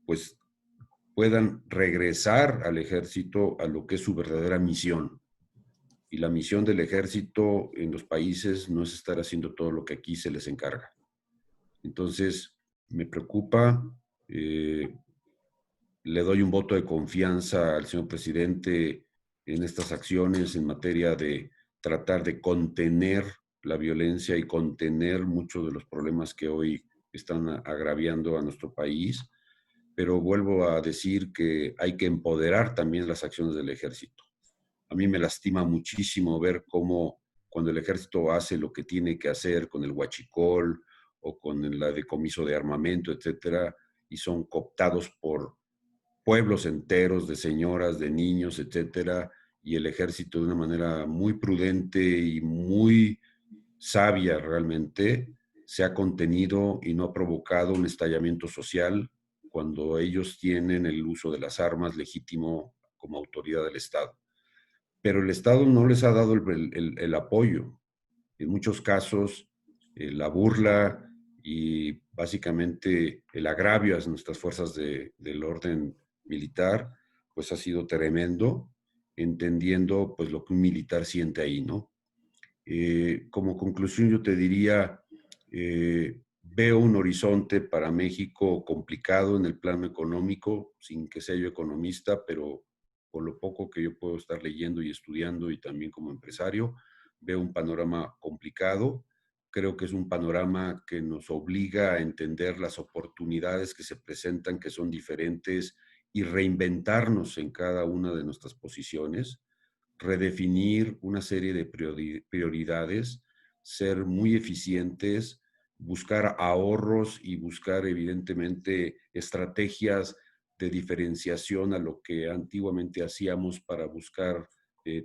pues puedan regresar al ejército a lo que es su verdadera misión. Y la misión del ejército en los países no es estar haciendo todo lo que aquí se les encarga. Entonces, me preocupa, le doy un voto de confianza al señor presidente en estas acciones en materia de tratar de contener la violencia y contener muchos de los problemas que hoy están agraviando a nuestro país. Pero vuelvo a decir que hay que empoderar también las acciones del ejército. A mí me lastima muchísimo ver cómo cuando el ejército hace lo que tiene que hacer con el huachicol o con el decomiso de armamento, etcétera, y son cooptados por pueblos enteros de señoras, de niños, etcétera, y el ejército de una manera muy prudente y muy sabia realmente se ha contenido y no ha provocado un estallamiento social cuando ellos tienen el uso de las armas legítimo como autoridad del Estado. Pero el Estado no les ha dado el apoyo. En muchos casos, la burla y básicamente el agravio a nuestras fuerzas del orden militar, pues ha sido tremendo, entendiendo pues lo que un militar siente ahí, ¿no? Como conclusión yo te diría, veo un horizonte para México complicado en el plano económico, sin que sea yo economista, pero por lo poco que yo puedo estar leyendo y estudiando y también como empresario, veo un panorama complicado. Creo que es un panorama que nos obliga a entender las oportunidades que se presentan, que son diferentes, y reinventarnos en cada una de nuestras posiciones, redefinir una serie de prioridades, ser muy eficientes, buscar ahorros y buscar evidentemente estrategias de diferenciación a lo que antiguamente hacíamos para buscar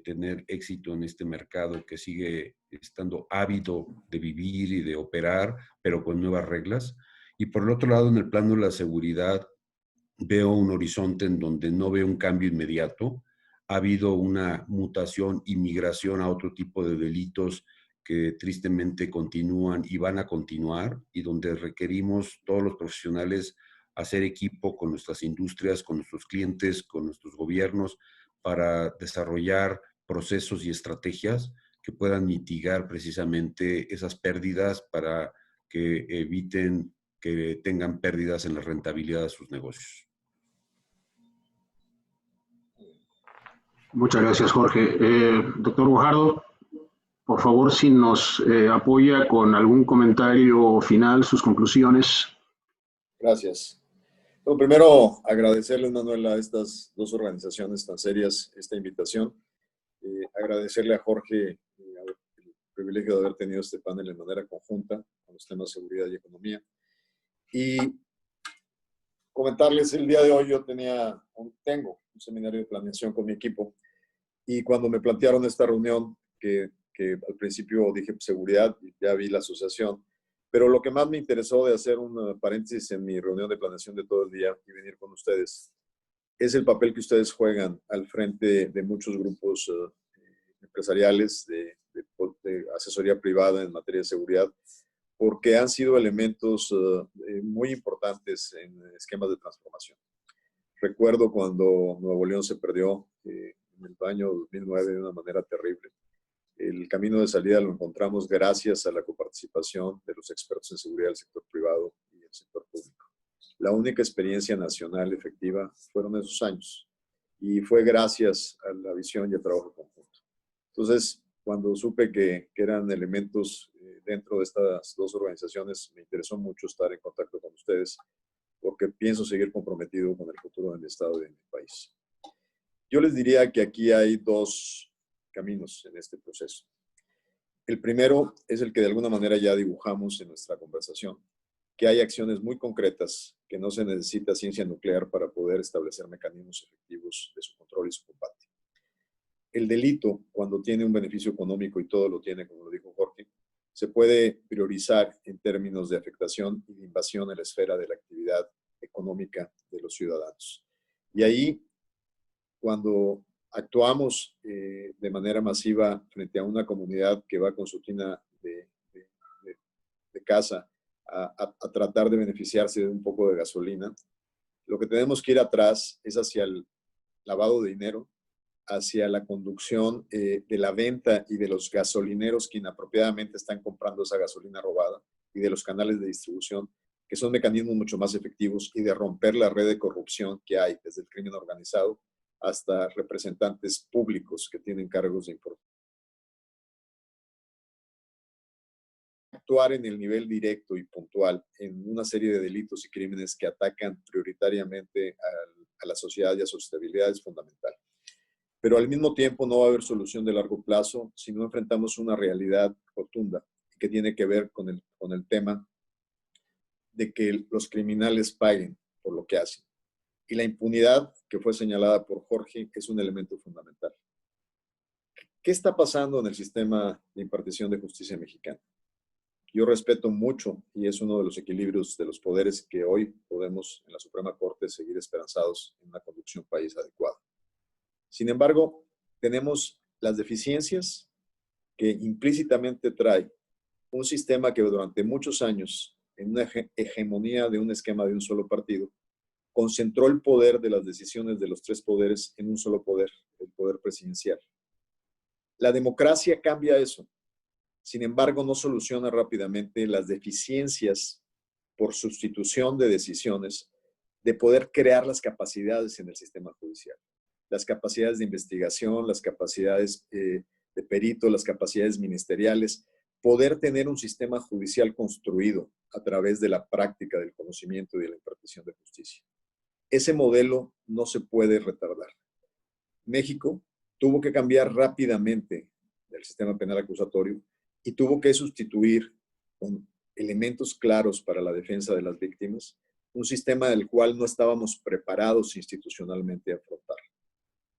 tener éxito en este mercado que sigue estando ávido de vivir y de operar, pero con nuevas reglas. Y por el otro lado, en el plano de la seguridad, veo un horizonte en donde no veo un cambio inmediato. Ha habido una mutación y migración a otro tipo de delitos que tristemente continúan y van a continuar, y donde requerimos todos los profesionales hacer equipo con nuestras industrias, con nuestros clientes, con nuestros gobiernos, para desarrollar procesos y estrategias que puedan mitigar precisamente esas pérdidas para que eviten que tengan pérdidas en la rentabilidad de sus negocios. Muchas gracias, Jorge. Doctor Guajardo, por favor, si nos apoya con algún comentario final, sus conclusiones. Gracias. Bueno, primero, agradecerle, Manuel, a estas dos organizaciones tan serias esta invitación. Agradecerle a Jorge el privilegio de haber tenido este panel de manera conjunta con los temas de seguridad y economía. Y comentarles, el día de hoy yo tengo un seminario de planeación con mi equipo, y cuando me plantearon esta reunión, que al principio dije seguridad, y ya vi la asociación, pero lo que más me interesó de hacer un paréntesis en mi reunión de planeación de todo el día y venir con ustedes, es el papel que ustedes juegan al frente de muchos grupos empresariales, de asesoría privada en materia de seguridad, porque han sido elementos muy importantes en esquemas de transformación. Recuerdo cuando Nuevo León se perdió en el año 2009 de una manera terrible. El camino de salida lo encontramos gracias a la coparticipación de los expertos en seguridad del sector privado y del sector público. La única experiencia nacional efectiva fueron esos años, y fue gracias a la visión y el trabajo conjunto. Entonces, cuando supe que eran elementos dentro de estas dos organizaciones, me interesó mucho estar en contacto con ustedes, porque pienso seguir comprometido con el futuro de mi estado y de mi país. Yo les diría que aquí hay dos caminos en este proceso. El primero es el que de alguna manera ya dibujamos en nuestra conversación, que hay acciones muy concretas, que no se necesita ciencia nuclear para poder establecer mecanismos efectivos de su control y su combate. El delito, cuando tiene un beneficio económico, y todo lo tiene, como lo dijo Jorge, se puede priorizar en términos de afectación y de invasión en la esfera de la actividad económica de los ciudadanos. Y ahí, cuando actuamos de manera masiva frente a una comunidad que va con su tina de casa a tratar de beneficiarse de un poco de gasolina, lo que tenemos que ir atrás es hacia el lavado de dinero, hacia la conducción de la venta y de los gasolineros que inapropiadamente están comprando esa gasolina robada, y de los canales de distribución, que son mecanismos mucho más efectivos, y de romper la red de corrupción que hay desde el crimen organizado hasta representantes públicos que tienen cargos de importancia. Actuar en el nivel directo y puntual en una serie de delitos y crímenes que atacan prioritariamente a la sociedad y a su estabilidad es fundamental. Pero al mismo tiempo no va a haber solución de largo plazo si no enfrentamos una realidad rotunda que tiene que ver con el tema de que los criminales paguen por lo que hacen. Y la impunidad, que fue señalada por Jorge, es un elemento fundamental. ¿Qué está pasando en el sistema de impartición de justicia mexicano? Yo respeto mucho, y es uno de los equilibrios de los poderes, que hoy podemos en la Suprema Corte seguir esperanzados en una conducción país adecuada. Sin embargo, tenemos las deficiencias que implícitamente trae un sistema que durante muchos años, en una hegemonía de un esquema de un solo partido, concentró el poder de las decisiones de los tres poderes en un solo poder, el poder presidencial. La democracia cambia eso. Sin embargo, no soluciona rápidamente las deficiencias por sustitución de decisiones de poder crear las capacidades en el sistema judicial. Las capacidades de investigación, las capacidades de perito, las capacidades ministeriales, poder tener un sistema judicial construido a través de la práctica del conocimiento y de la impartición de justicia. Ese modelo no se puede retardar. México tuvo que cambiar rápidamente del sistema penal acusatorio y tuvo que sustituir con elementos claros para la defensa de las víctimas un sistema del cual no estábamos preparados institucionalmente a afrontar.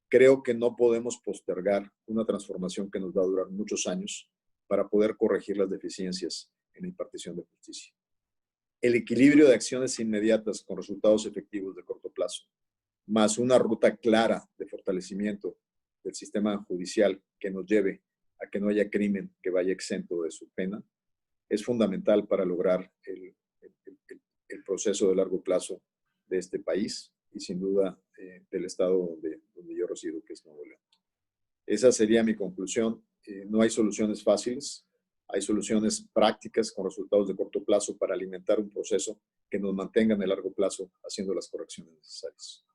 Creo que no podemos postergar una transformación que nos va a durar muchos años para poder corregir las deficiencias en la impartición de justicia. El equilibrio de acciones inmediatas con resultados efectivos de corto plazo, más una ruta clara de fortalecimiento del sistema judicial que nos lleve a que no haya crimen que vaya exento de su pena, es fundamental para lograr el proceso de largo plazo de este país y sin duda del estado donde yo resido, que es Nuevo León. Esa sería mi conclusión. No hay soluciones fáciles, hay soluciones prácticas con resultados de corto plazo para alimentar un proceso que nos mantenga en el largo plazo haciendo las correcciones necesarias.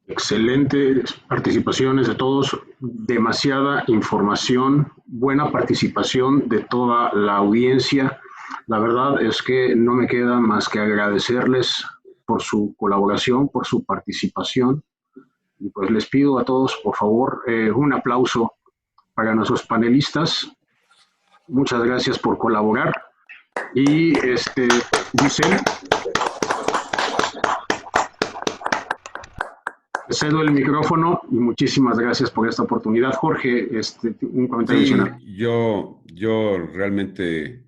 Excelentes participaciones de todos, demasiada información, buena participación de toda la audiencia. La verdad es que no me queda más que agradecerles por su colaboración, por su participación. Y pues les pido a todos, por favor, un aplauso para nuestros panelistas. Muchas gracias por colaborar. Y Giselle, cedo el micrófono y muchísimas gracias por esta oportunidad. Jorge, un comentario adicional. Yo realmente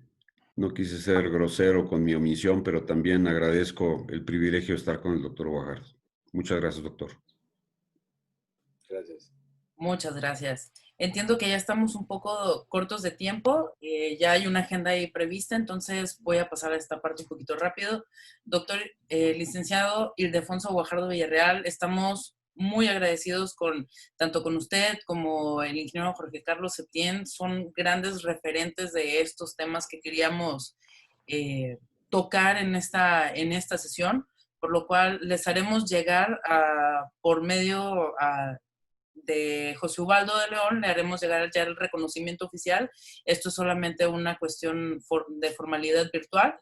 no quise ser grosero con mi omisión, pero también agradezco el privilegio de estar con el doctor Guajardo. Muchas gracias, doctor. Gracias. Muchas gracias. Entiendo que ya estamos un poco cortos de tiempo, ya hay una agenda ahí prevista, entonces voy a pasar a esta parte un poquito rápido. Doctor licenciado Ildefonso Guajardo Villarreal, estamos muy agradecidos tanto con usted como el ingeniero Jorge Carlos Septién. Son grandes referentes de estos temas que queríamos tocar en esta sesión, por lo cual les haremos llegar por medio de José Ubaldo de León, le haremos llegar ya el reconocimiento oficial. Esto es solamente una cuestión de formalidad virtual,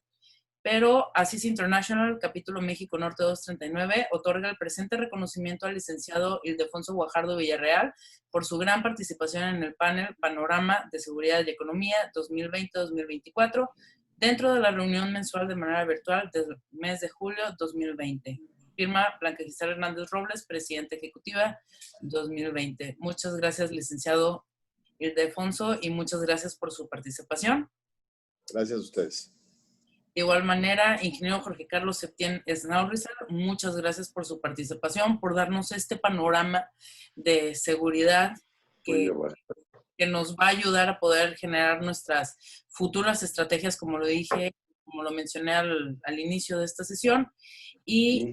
pero ACIS International, capítulo México Norte 239, otorga el presente reconocimiento al licenciado Ildefonso Guajardo Villarreal por su gran participación en el panel Panorama de Seguridad y Economía 2020-2024, dentro de la reunión mensual de manera virtual del mes de julio 2020. Firma Blanca Gisela Hernández Robles, Presidenta Ejecutiva 2020. Muchas gracias, licenciado Ildefonso, y muchas gracias por su participación. Gracias a ustedes. De igual manera, ingeniero Jorge Carlos Septién Snaurrizar, muchas gracias por su participación, por darnos este panorama de seguridad que nos va a ayudar a poder generar nuestras futuras estrategias, como lo dije, como lo mencioné al inicio de esta sesión. Y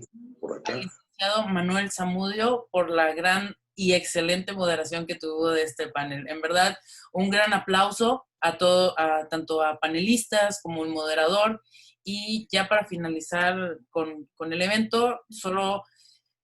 al licenciado Manuel Zamudio por la gran y excelente moderación que tuvo de este panel. En verdad, un gran aplauso tanto a panelistas como el moderador. Y ya para finalizar con el evento, solo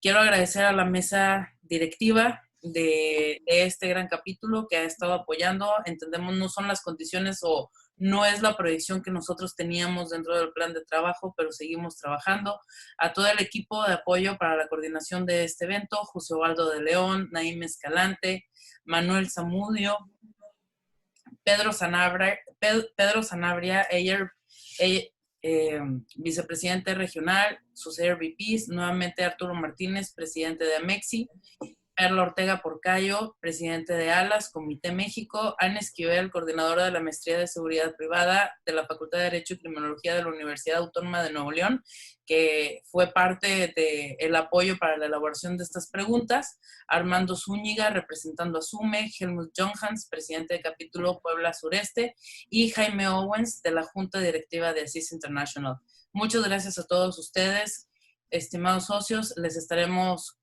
quiero agradecer a la mesa directiva de este gran capítulo que ha estado apoyando. Entendemos, no son las condiciones o no es la proyección que nosotros teníamos dentro del plan de trabajo, pero seguimos trabajando. A todo el equipo de apoyo para la coordinación de este evento, José Ubaldo de León, Naim Escalante, Manuel Zamudio, Pedro Sanabria, vicepresidente regional, sus RVPs, nuevamente Arturo Martínez, presidente de Amexi, Perla Ortega Porcayo, presidente de ALAS, Comité México, Ana Esquivel, coordinadora de la Maestría de Seguridad Privada de la Facultad de Derecho y Criminología de la Universidad Autónoma de Nuevo León, que fue parte del apoyo para la elaboración de estas preguntas, Armando Zúñiga, representando a SUME, Helmut Johanns, presidente de capítulo Puebla Sureste, y Jaime Owens, de la Junta Directiva de ACIS International. Muchas gracias a todos ustedes, estimados socios, les estaremos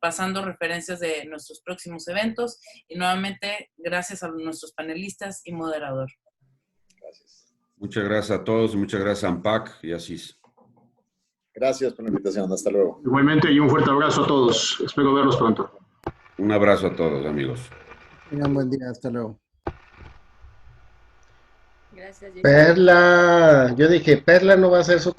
pasando referencias de nuestros próximos eventos y nuevamente gracias a nuestros panelistas y moderador. Gracias. Muchas gracias a todos, muchas gracias a AMPAC y ACIS. Gracias por la invitación, hasta luego. Igualmente y un fuerte abrazo a todos, espero verlos pronto. Un abrazo a todos, amigos. Tengan buen día, hasta luego. Gracias, Perla, yo dije, Perla no va a hacer su